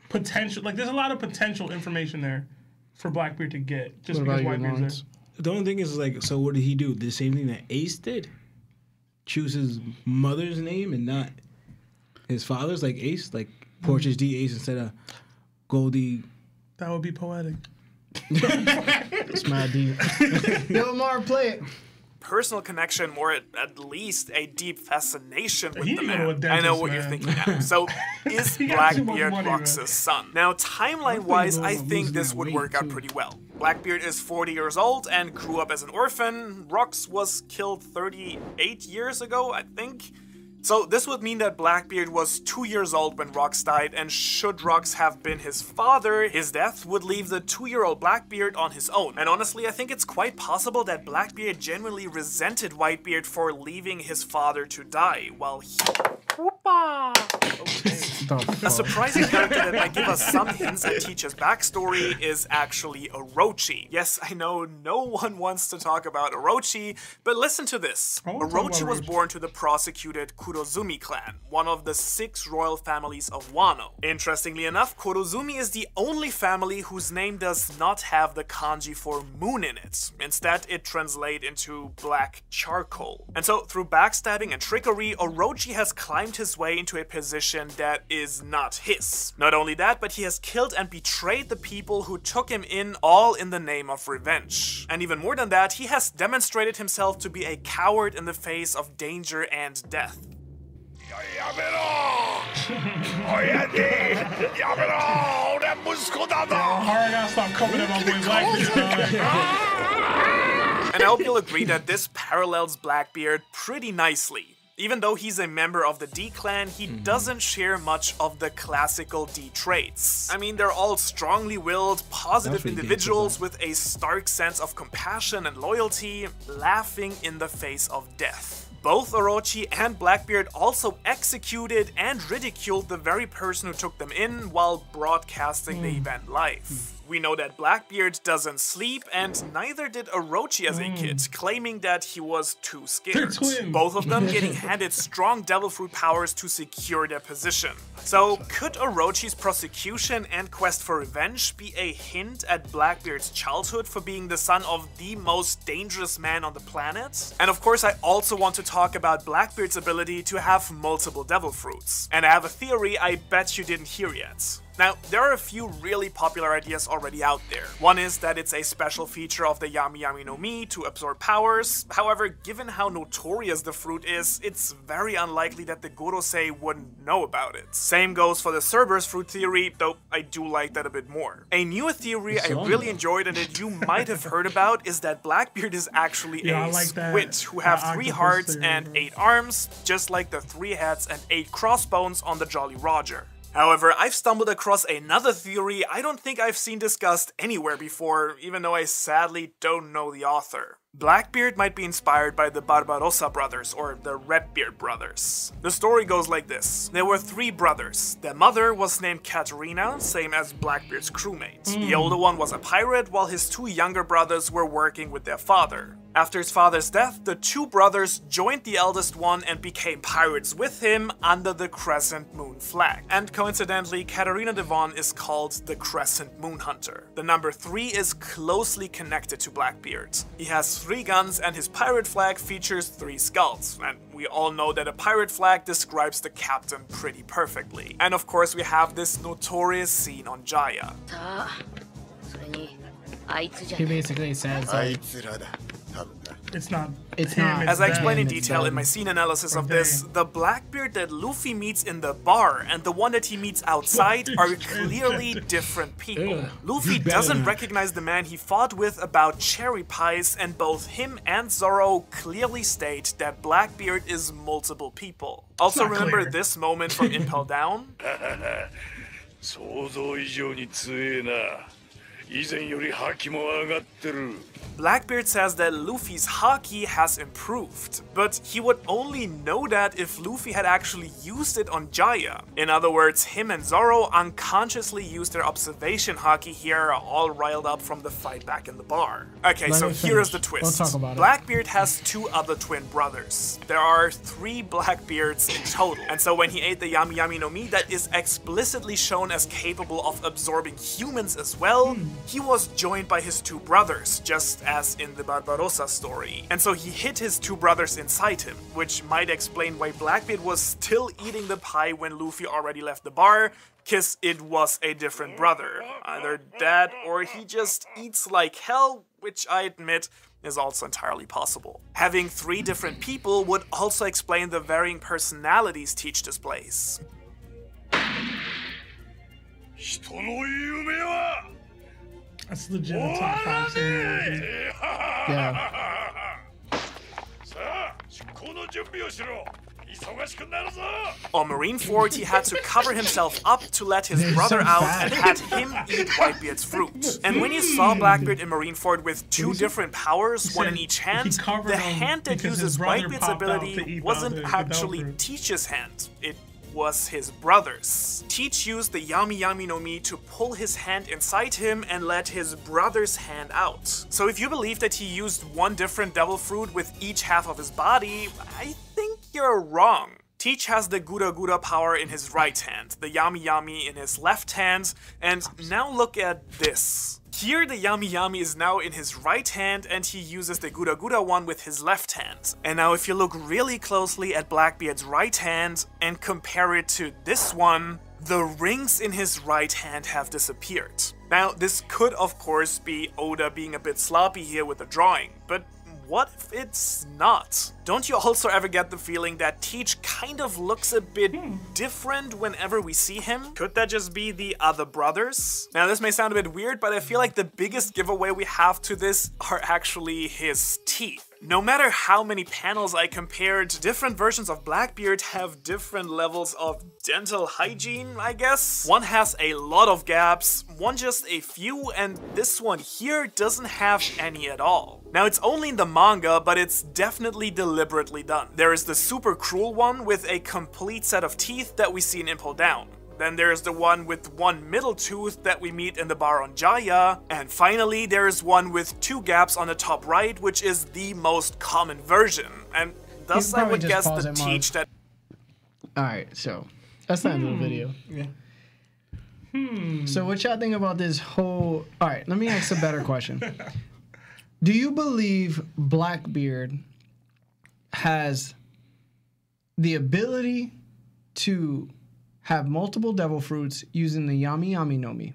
potential, like there's a lot of potential information there for Blackbeard to get just because Whitebeard's there. The only thing is, like, so what did he do? The same thing that Ace did? Choose his mother's name and not his father's, like Ace, like Porches D Ace instead of Goldie. That would be poetic. It's mad deep. Yo, Marv, play it. Personal connection, or at least a deep fascination with the man. Dentist, I know what you're thinking now. So, is Blackbeard Rox's son? Now, timeline-wise, I think this would work out pretty well. Blackbeard is 40 years old and grew up as an orphan. Rox was killed 38 years ago, I think. So this would mean that Blackbeard was 2 years old when Rox died, and should Rox have been his father, his death would leave the 2-year-old Blackbeard on his own. And honestly, I think it's quite possible that Blackbeard genuinely resented Whitebeard for leaving his father to die, while he... A surprising character that might give us some hints at Teach's backstory is actually Orochi. Yes, I know no one wants to talk about Orochi, but listen to this. Orochi was born to the prosecuted Kurozumi clan, one of the 6 royal families of Wano. Interestingly enough, Kurozumi is the only family whose name does not have the kanji for moon in it. Instead, it translates into black charcoal. And so, through backstabbing and trickery, Orochi has climbed his way into a position that is not his. Not only that, but he has killed and betrayed the people who took him in, all in the name of revenge. And even more than that, he has demonstrated himself to be a coward in the face of danger and death. And I hope you'll agree that this parallels Blackbeard pretty nicely. Even though he's a member of the D clan, he doesn't share much of the classical D traits. I mean, they're all strongly willed, positive individuals with a stark sense of compassion and loyalty, laughing in the face of death. Both Orochi and Blackbeard also executed and ridiculed the very person who took them in while broadcasting the event live. We know that Blackbeard doesn't sleep, and neither did Orochi as a kid, claiming that he was too scared. Both of them getting handed strong devil fruit powers to secure their position. So, could Orochi's prosecution and quest for revenge be a hint at Blackbeard's childhood for being the son of the most dangerous man on the planet? And of course, I also want to talk about Blackbeard's ability to have multiple devil fruits. And I have a theory I bet you didn't hear yet. Now, there are a few really popular ideas already out there. One is that it's a special feature of the Yami Yami no Mi to absorb powers. However, given how notorious the fruit is, it's very unlikely that the Gorosei wouldn't know about it. Same goes for the Cerberus fruit theory, though I do like that a bit more. A newer theory I really enjoyed and that you might have heard about is that Blackbeard is actually a squid who have 3 hearts and 8 arms, just like the 3 heads and 8 crossbones on the Jolly Roger. However, I've stumbled across another theory I don't think I've seen discussed anywhere before, even though I sadly don't know the author. Blackbeard might be inspired by the Barbarossa brothers, or the Redbeard brothers. The story goes like this. There were 3 brothers. Their mother was named Katerina, same as Blackbeard's crewmate. The older one was a pirate, while his 2 younger brothers were working with their father. After his father's death, the 2 brothers joined the eldest one and became pirates with him under the Crescent Moon flag. And coincidentally, Katerina Devon is called the Crescent Moon Hunter. The number 3 is closely connected to Blackbeard. He has 3 guns and his pirate flag features 3 skulls. And we all know that a pirate flag describes the captain pretty perfectly. And of course we have this notorious scene on Jaya. He basically says like, It's not. As I explained in detail in my scene analysis of this, the Blackbeard that Luffy meets in the bar and the one that he meets outside are clearly different people. Luffy doesn't recognize the man he fought with about cherry pies, and both him and Zoro clearly state that Blackbeard is multiple people. Also remember this moment from Impel Down? Blackbeard says that Luffy's haki has improved, but he would only know that if Luffy had actually used it on Jaya. In other words, him and Zoro unconsciously used their observation haki here, all riled up from the fight back in the bar. Okay, so here is the twist. Let's talk about it. Blackbeard has 2 other twin brothers. There are 3 Blackbeards in total, and so when he ate the Yami Yami no Mi that is explicitly shown as capable of absorbing humans as well, he was joined by his 2 brothers, just as in the Barbarossa story. And so he hid his 2 brothers inside him, which might explain why Blackbeard was still eating the pie when Luffy already left the bar, cause it was a different brother. Either that or he just eats like hell, which I admit is also entirely possible. Having 3 different people would also explain the varying personalities Teach displays. That's legit a top 5 scene. yeah. On Marineford, he had to cover himself up to let his brother out and had him eat Whitebeard's fruit. And when you saw Blackbeard in Marineford with 2 different powers, one in each hand, the hand that uses Whitebeard's ability wasn't actually Teach's hand. It was his brother's. Teach used the Yami Yami no Mi to pull his hand inside him and let his brother's hand out. So if you believe that he used 1 different devil fruit with each half of his body, I think you're wrong. Teach has the Gura Gura power in his right hand, the Yami Yami in his left hand, and now look at this. Here the Yami Yami is now in his right hand and he uses the Gura Gura one with his left hand. And now if you look really closely at Blackbeard's right hand and compare it to this one, the rings in his right hand have disappeared. Now this could of course be Oda being a bit sloppy here with the drawing, but what if it's not? Don't you also ever get the feeling that Teach kind of looks a bit different whenever we see him? Could that just be the other brothers? Now this may sound a bit weird, but I feel like the biggest giveaway we have to this are actually his teeth. No matter how many panels I compared, different versions of Blackbeard have different levels of dental hygiene, I guess. One has a lot of gaps, one just a few, and this one here doesn't have any at all. Now it's only in the manga, but it's definitely deliberately done. There is the super cruel one with a complete set of teeth that we see in Impel Down. Then there's the one with one middle tooth that we meet in the bar on Jaya. And finally, there's one with 2 gaps on the top right, which is the most common version. And thus I would guess the Teach that... Alright, so that's the end of the video. Yeah. So what y'all think about this whole... Alright, let me ask a better question. Do you believe Blackbeard has the ability to have multiple devil fruits using the Yami Yami no Mi?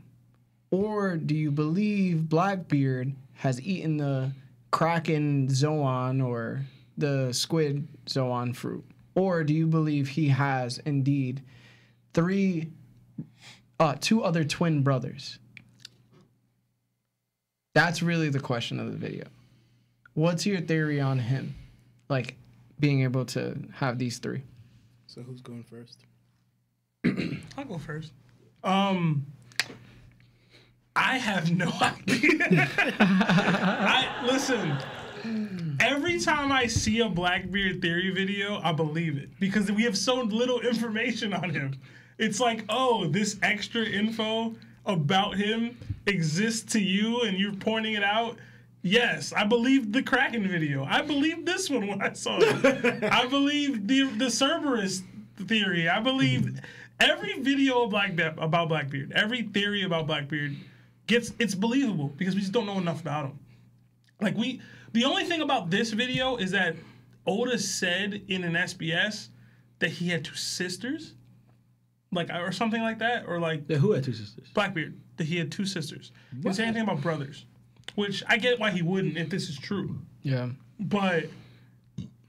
Or do you believe Blackbeard has eaten the Kraken Zoan or the Squid Zoan fruit? Or do you believe he has indeed 2 other twin brothers? That's really the question of the video. What's your theory on him? Like, being able to have these 3? So who's going first? I'll go first. I have no idea. Listen, every time I see a Blackbeard theory video, I believe it. Because we have so little information on him. It's like, oh, this extra info about him exists to you and you're pointing it out. Yes, I believed the Kraken video. I believed this one when I saw it. I believed the Cerberus theory. I believed every video about Blackbeard, every theory about Blackbeard it's believable because we just don't know enough about him. Like the only thing about this video is that Oda said in an SBS that he had 2 sisters. Like, or something like that, or like... Yeah, who had 2 sisters? Blackbeard, that he had 2 sisters. He didn't say anything about brothers, which I get why he wouldn't if this is true. Yeah. But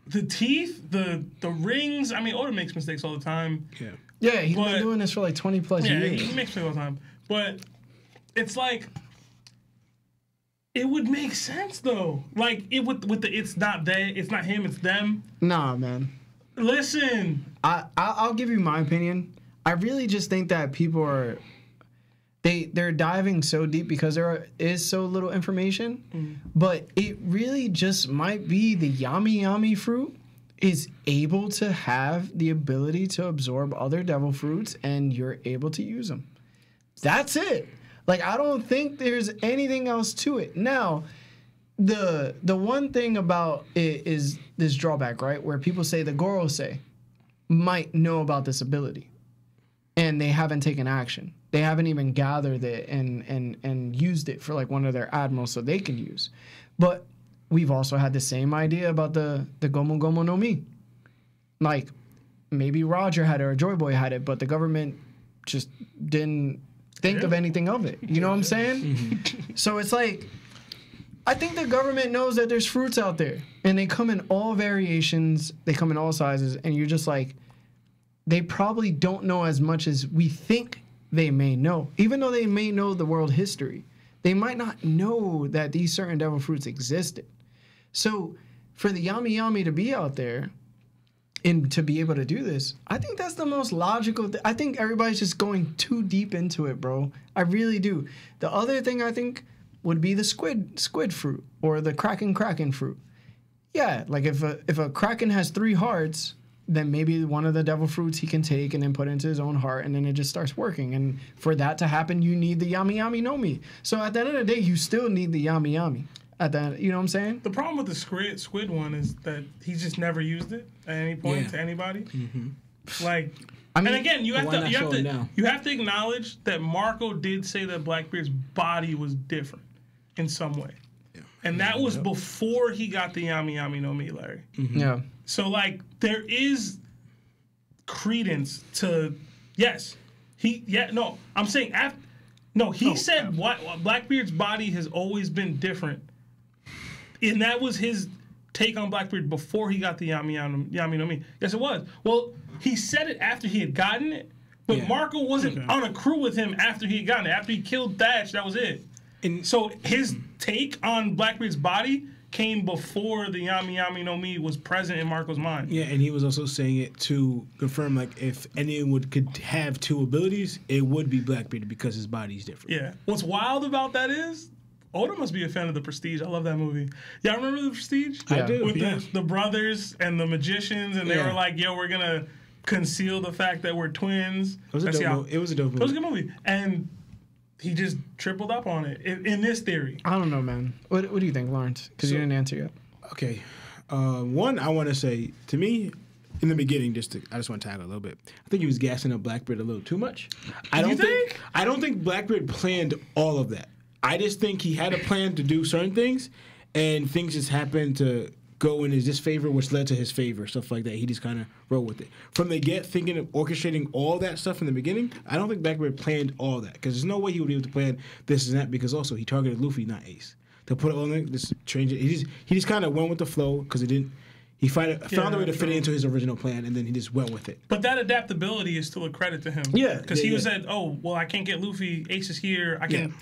the teeth, the rings, I mean, Oda makes mistakes all the time. Yeah. Yeah, he's been doing this for like 20 plus years. Yeah, he makes mistakes all the time. But it's like... It would make sense, though. Like, it's not him, it's them. Nah, man. Listen. I'll give you my opinion. I really just think that people are they're diving so deep because there is so little information, but it really just might be the Yami Yami fruit is able to have the ability to absorb other devil fruits and you're able to use them. That's it. Like, I don't think there's anything else to it. Now, the one thing about it is this drawback, right? Where people say the Gorosei might know about this ability and they haven't taken action. They haven't even gathered it and used it for like one of their admirals so they can use. But we've also had the same idea about the Gomu Gomu no Mi. Like, maybe Roger had it or Joy Boy had it, but the government just didn't think of anything of it. You know what I'm saying? So it's like, I think the government knows that there's fruits out there and they come in all variations, they come in all sizes, and you're just like, they probably don't know as much as we think they may know. Even though they may know the world history, they might not know that these certain devil fruits existed. So for the Yami Yami to be out there and to be able to do this, I think that's the most logical. I think everybody's just going too deep into it, bro. I really do. The other thing I think would be the squid fruit or the kraken fruit. Yeah, like if a kraken has 3 hearts, then maybe one of the devil fruits he can take and then put into his own heart, and then it just starts working. And for that to happen, you need the Yami Yami no Mi. So at the end of the day, you still need the Yami Yami. You know what I'm saying? The problem with the squid one is that he's just never used it at any point to anybody. Like, I mean, and again, you have why not show it now? to acknowledge that Marco did say that Blackbeard's body was different in some way, and that was before he got the Yami Yami no Mi, Larry. Yeah. So like, there is credence to yes, I'm saying after. No, he said what Blackbeard's body has always been different, and that was his take on Blackbeard before he got the Yami no Mi. Yes, it was. Well, he said it after he had gotten it, but Marco wasn't on a crew with him after he had gotten it. After he killed Thatch, that was it. And so his take on Blackbeard's body came before the Yami Yami no Mi was present in Marco's mind. Yeah, and he was also saying it to confirm, like, if anyone could have two abilities, it would be Blackbeard because his body's different. Yeah. What's wild about that is Oda must be a fan of The Prestige. I love that movie. Y'all remember The Prestige? I do. With the brothers and the magicians, and they were like, yo, we're going to conceal the fact that we're twins. It was a dope movie. It was a good movie. And he just tripled up on it in this theory. I don't know, man. What do you think, Lawrence? Because you didn't answer yet. Okay. One, I want to say, to me, in the beginning, I just want to tag a little bit. I think he was gassing up Blackbeard a little too much. I don't think Blackbeard planned all of that. I just think he had a plan to do certain things, and things just happened to go in his disfavor, which led to his favor, stuff like that. He just kind of rolled with it. From the get, thinking of orchestrating all that stuff in the beginning, I don't think Blackbeard planned all that, because there's no way he would be able to plan this and that, because also he targeted Luffy, not Ace. To put it on there, just change it. He just kind of went with the flow, because it didn't. He found a way to fit it into his original plan, and then he just went with it. But that adaptability is still a credit to him. Yeah. Because he said, oh, well, I can't get Luffy. Ace is here. I can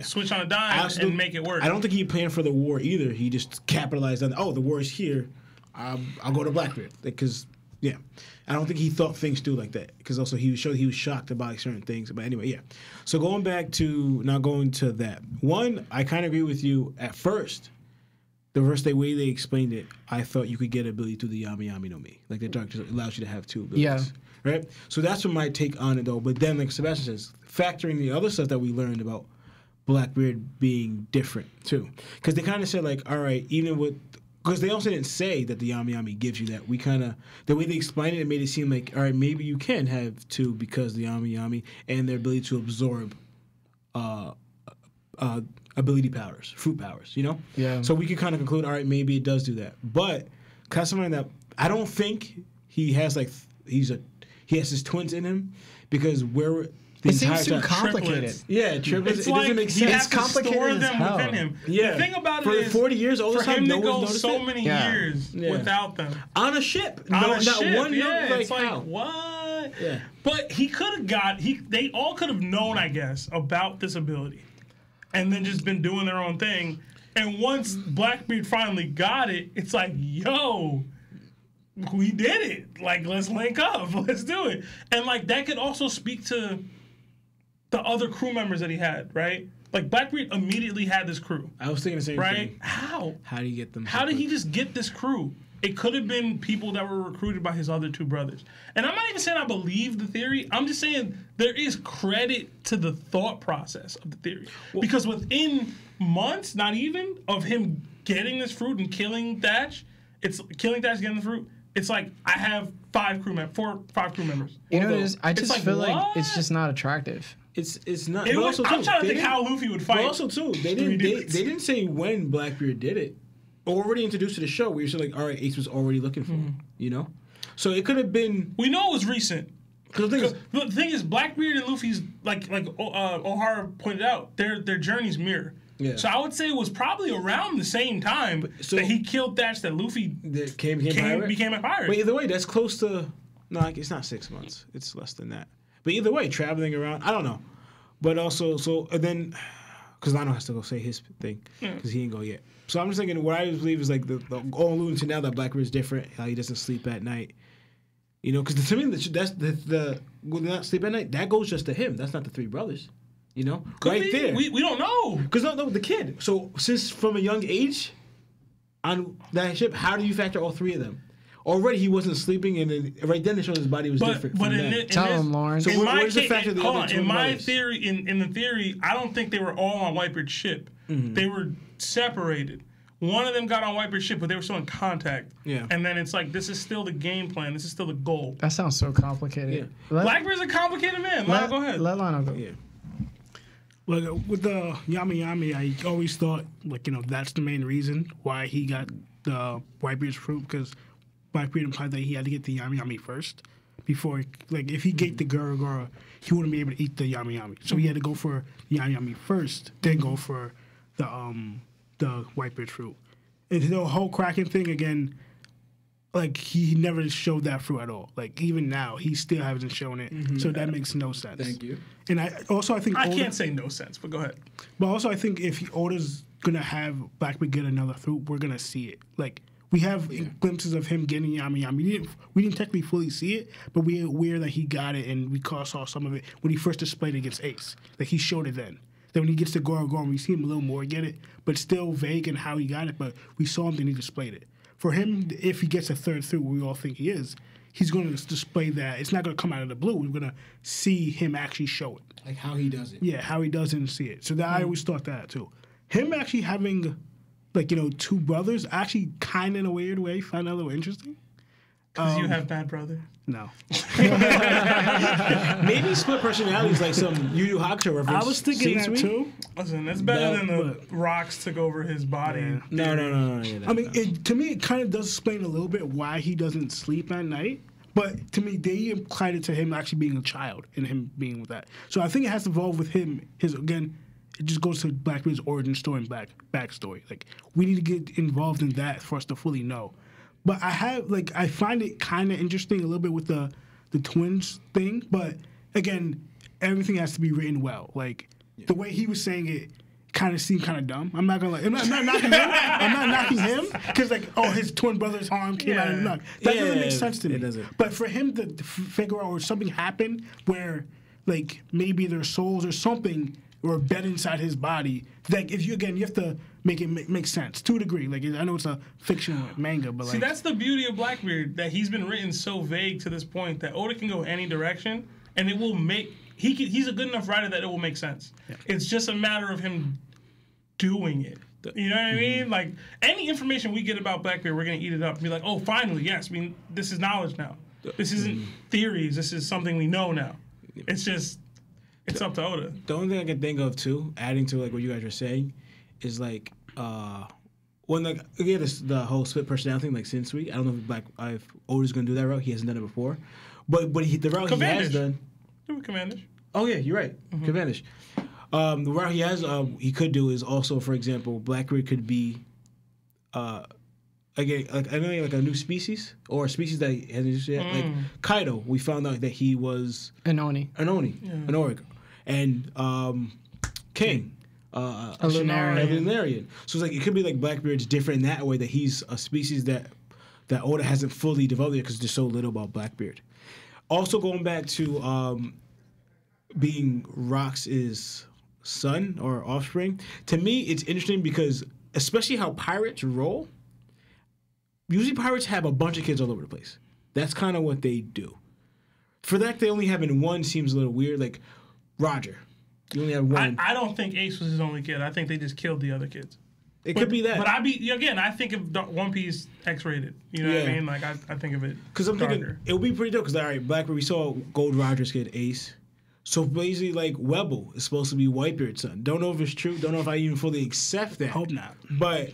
switch on a dime and make it work. I don't think he planned for the war either. He just capitalized on, the war is here. I'll go to Blackbeard. Because, I don't think he thought things through like that. Because also he was shocked about certain things. But anyway, So going back to, now going to that. One, I kind of agree with you at first. The way they explained it, I thought you could get ability through the Yami Yami no Mi. Like the dark just allows you to have two abilities. Yeah. Right? So that's what my take on it though. But then like Sebastian says, factoring the other stuff that we learned about Blackbeard being different too. Because they kind of said like, all right, even with, because they also didn't say that the Yami Yami gives you that. We kind of, the way they explained it, it made it seem like, all right, maybe you can have two because the Yami Yami and their ability to absorb ability powers, fruit powers, you know? Yeah. So we could kind of conclude, all right, maybe it does do that. But kind of that, I don't think he has like, he has his twins in him, because it seems too complicated. Yeah, triplets. It's It like doesn't make he sense. has to complicated store as them hell. within him. Yeah. The thing about For it is, 40 years, all the for time, him no to one's go noticed so it? many Yeah. years without them. On a ship. On a not ship, one it's like, how? what? Yeah. But he could have they all could have known, I guess, about this ability, and then just been doing their own thing. And once Blackbeard finally got it, it's like, yo, we did it. Like, let's link up. Let's do it. And, like, that could also speak to the other crew members that he had, right? Like, Blackbeard immediately had this crew. I was thinking the same right? thing. How? How do you get them? How did he just get this crew? It could have been people that were recruited by his other two brothers. And I'm not even saying I believe the theory. I'm just saying there is credit to the thought process of the theory. Because within months, not even, of him getting this fruit and killing Thatch, getting the fruit, it's like, I have 5 crew members. You know what it is? I just like, feel like what? it's just not attractive. It's not. I'm also, trying to they think didn't- how Luffy would fight. But also, too, they didn't say when Blackbeard did it. Already introduced to the show, where you're like, all right, Ace was already looking for him, you know? So it could have been. We know it was recent. Because the thing is, Blackbeard and Luffy's, like O'Hara pointed out, their journeys mirror. Yeah. So I would say it was probably around the same time that he killed Thatch that Luffy became a pirate. But either way, that's close to. No, it's not 6 months. It's less than that. But either way, traveling around, I don't know. But also, and then, because Lano has to go say his thing, because he ain't go yet. So I'm just thinking, what I believe is like the all alluding to now that Blackbeard is different, how he doesn't sleep at night. You know, because to me, that's the not sleep at night. That goes just to him. That's not the 3 brothers. You know, Could be. there. We don't know. Because no, the kid. So since from a young age, on that ship, how do you factor all 3 of them? Already he wasn't sleeping, and then right then it showed his body was different. But from in that. Tell him, Lauren. So where's the factor of the other 2 in my brothers? theory, in the theory, I don't think they were all on Whitebeard's ship. Mm-hmm. They were separated. one of them got on Whitebeard's ship, but they were still in contact. Yeah. And then it's like, this is still the game plan. This is still the goal. That sounds so complicated. Yeah. Blackbeard's a complicated man. Lionel, go ahead. Let Lionel go. Yeah. Like with the Yami Yami, I always thought that's the main reason why he got the Whitebeard's fruit, because Blackbeard implied that he had to get the Yami Yami first before, like, if he gave the Gura Gura, he wouldn't be able to eat the Yami Yami. So he had to go for the Yami Yami first, then go for the Whitebeard's fruit. And the whole Kraken thing again, like, he never showed that fruit at all. Like, even now, he still hasn't shown it. So that makes no sense. Thank you. And I think I can't say no sense, but go ahead. But also, I think if Oda's gonna have Blackbeard get another fruit, we're gonna see it. Like, we have glimpses of him getting Yami Yami. We didn't technically fully see it, but we're aware that he got it, and we saw some of it when he first displayed it against Ace. Like, he showed it then. Then when he gets to Goro Goro, we see him a little more get it, but still vague in how he got it. But we saw him, then he displayed it. For him, if he gets a third fruit, we all think he is, he's going to display that. It's not going to come out of the blue. We're going to see him actually show it. Like how he does it. Yeah, how he does it and see it. So that I always thought that too. Him actually having, like, two brothers, I actually kind of in a weird way find that a little interesting. Because you have bad brother. No. Maybe split personalities, like some Yu Yu Hakusho reference. I was thinking that too. Listen, that's better than the rocks took over his body. Yeah. No. I mean, to me, it kind of does explain a little bit why he doesn't sleep at night. But to me, they implied it to him actually being a child and him being with that. So I think it has to evolve with him. It just goes to Blackbeard's origin story and backstory. Like, we need to get involved in that for us to fully know. But I find it kind of interesting a little bit with the twins thing. But again, everything has to be written well. Like, the way he was saying it kind of seemed kind of dumb. I'm not knocking him. I'm not knocking him because, like, his twin brother's arm came out of the nut. That doesn't make sense to me. It doesn't. But for him to figure out, or something happened where, like, maybe their souls or something were bed inside his body. Like, you have to make it make sense to a degree. Like, I know it's a fictional manga, but see, that's the beauty of Blackbeard, that he's been written so vague to this point that Oda can go any direction and it will make. He's a good enough writer that it will make sense. Yeah. It's just a matter of him doing it. You know what I mean? Like, any information we get about Blackbeard, we're gonna eat it up and be like, oh, finally, yes. I mean, this is knowledge now. This isn't theories. This is something we know now. It's just. It's up to Oda. The only thing I can think of too, adding to like what you guys are saying, is like when like again the whole split personality thing, like Sensui. I don't know if Oda's gonna do that route. He hasn't done it before, but the route he has done. Do Cavendish. Oh yeah, you're right, Cavendish. The route he has he could do is also, for example, Blackbeard could be again, like I know, like a new species or a species that he hasn't used yet. Like Kaido, we found out that he was an Oni, an Oric, and King, a Lunarian. So it's like it could be like Blackbeard's different in that way, that he's a species that Oda hasn't fully developed yet because there's so little about Blackbeard. Also, going back to being Rox's son or offspring, to me it's interesting because especially how pirates roll. Usually pirates have a bunch of kids all over the place. That's kind of what they do. For that, they only having one seems a little weird. Like Roger, you only have one. I don't think Ace was his only kid. I think they just killed the other kids. It could be that. But I think of One Piece X-rated. You know what I mean? Like I think of it. Because I'm thinking it would be pretty dope. Because all right, Blackbeard, we saw Gold Roger's kid Ace. So basically, like Webble is supposed to be Whitebeard's son. Don't know if it's true. Don't know if I even fully accept that. Hope not. But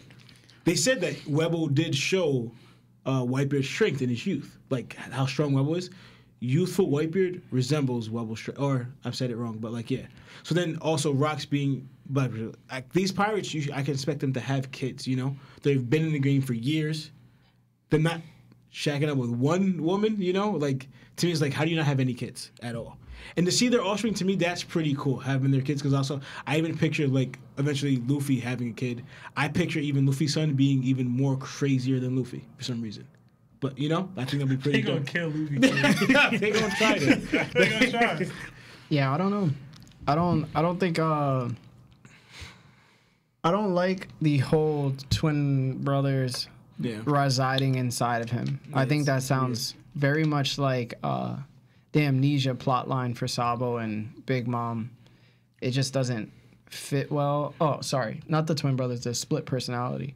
they said that Webble did show Whitebeard's strength in his youth, like how strong Webble is. Youthful Whitebeard resembles Webble's strength, or I've said it wrong, but like yeah. So then also Rox being Blackbeard, like these pirates, I can expect them to have kids. You know, they've been in the game for years. They're not shacking up with one woman. You know, like to me, it's like how do you not have any kids at all? And to see their offspring, to me, that's pretty cool, having their kids. Because also, I even picture, like, eventually Luffy having a kid. I picture even Luffy's son being even more crazier than Luffy for some reason. But, you know, I think that'll be pretty dope. They gonna kill Luffy. Yeah, they gonna try it. They gonna try. Yeah, I don't know. I don't think... I don't like the whole twin brothers residing inside of him. Yeah, I think that sounds very much like... the Amnesia plotline for Sabo and Big Mom, it just doesn't fit well. Oh, sorry, not the twin brothers. The split personality.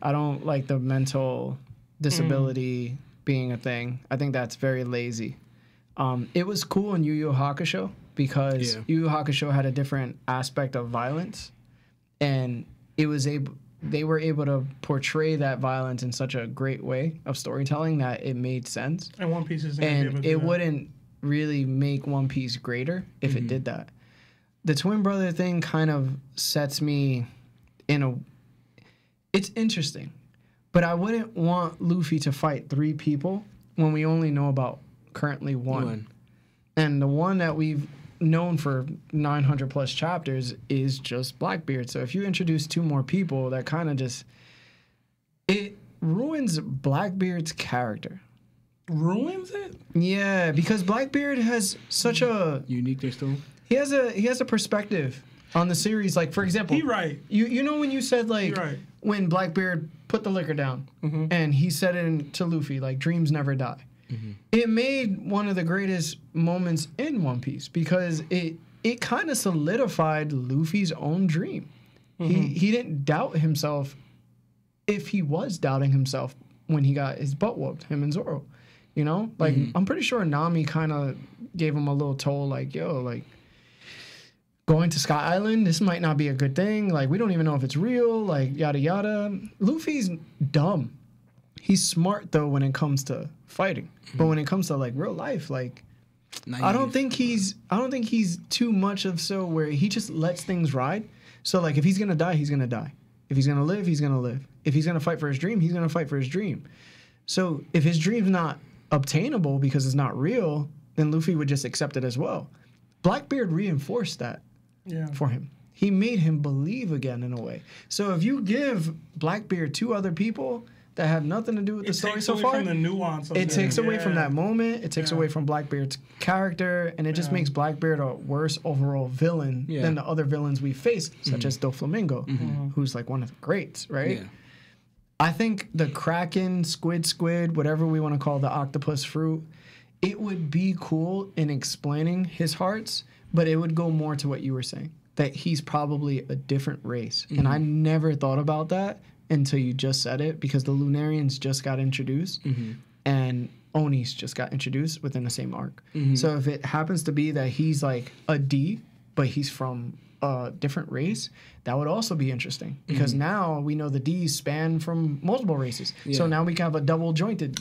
I don't like the mental disability being a thing. I think that's very lazy. It was cool in Yu Yu Hakusho because Yu Yu Hakusho had a different aspect of violence, and they were able to portray that violence in such a great way of storytelling that it made sense. And One Piece is and it wouldn't really make One Piece greater if it did that. The twin brother thing kind of sets me in a... It's interesting, but I wouldn't want Luffy to fight 3 people when we only know about currently one. And the one that we've known for 900 plus chapters is just Blackbeard. So if you introduce 2 more people, that kind of just... It ruins Blackbeard's character. Ruins it? Yeah, because Blackbeard has such a... Uniqueness to him? He has a perspective on the series. Like, for example... He right. You know when you said, like, right. when Blackbeard put the liquor down, and he said it to Luffy, like, dreams never die. It made one of the greatest moments in One Piece because it kind of solidified Luffy's own dream. He didn't doubt himself if he was doubting himself when he got his butt whooped, him and Zoro. You know? Like, I'm pretty sure Nami kind of gave him a little toll, like, yo, like, going to Sky Island, this might not be a good thing. Like, we don't even know if it's real, like, yada, yada. Luffy's dumb. He's smart, though, when it comes to fighting. But when it comes to, like, real life, like, Naive. I don't think he's too much of so where he just lets things ride. So, like, if he's going to die, he's going to die. If he's going to live, he's going to live. If he's going to fight for his dream, he's going to fight for his dream. So, if his dream's not obtainable because it's not real, then Luffy would just accept it as well. Blackbeard reinforced that for him. He made him believe again in a way. So, if you give Blackbeard 2 other people that have nothing to do with the story so far, from the nuance of it takes away from that moment. It takes away from Blackbeard's character, and it just makes Blackbeard a worse overall villain than the other villains we faced, such as Doflamingo, who's like one of the greats, right? Yeah. I think the Kraken, squid, whatever we want to call the octopus fruit, it would be cool in explaining his hearts, but it would go more to what you were saying, that he's probably a different race. And I never thought about that until you just said it, because the Lunarians just got introduced and Onis just got introduced within the same arc. So if it happens to be that he's like a D, but he's from a different race, that would also be interesting, because now we know the Ds span from multiple races. So now we can have a double jointed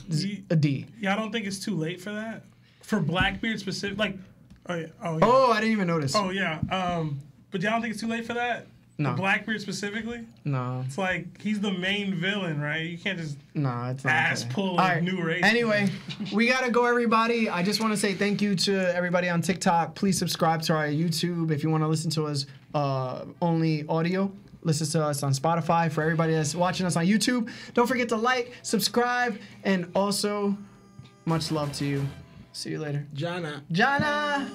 a D. Yeah, I don't think it's too late for that. For Blackbeard specific, like, oh, I didn't even notice. Oh yeah, but y'all don't think it's too late for that? No. For Blackbeard specifically? No. It's like, he's the main villain, right? You can't just it's not ass pull a new race. Anyway, we got to go, everybody. I just want to say thank you to everybody on TikTok. Please subscribe to our YouTube if you want to listen to us only audio. Listen to us on Spotify. For everybody that's watching us on YouTube, don't forget to like, subscribe, and also much love to you. See you later. Jana. Jana!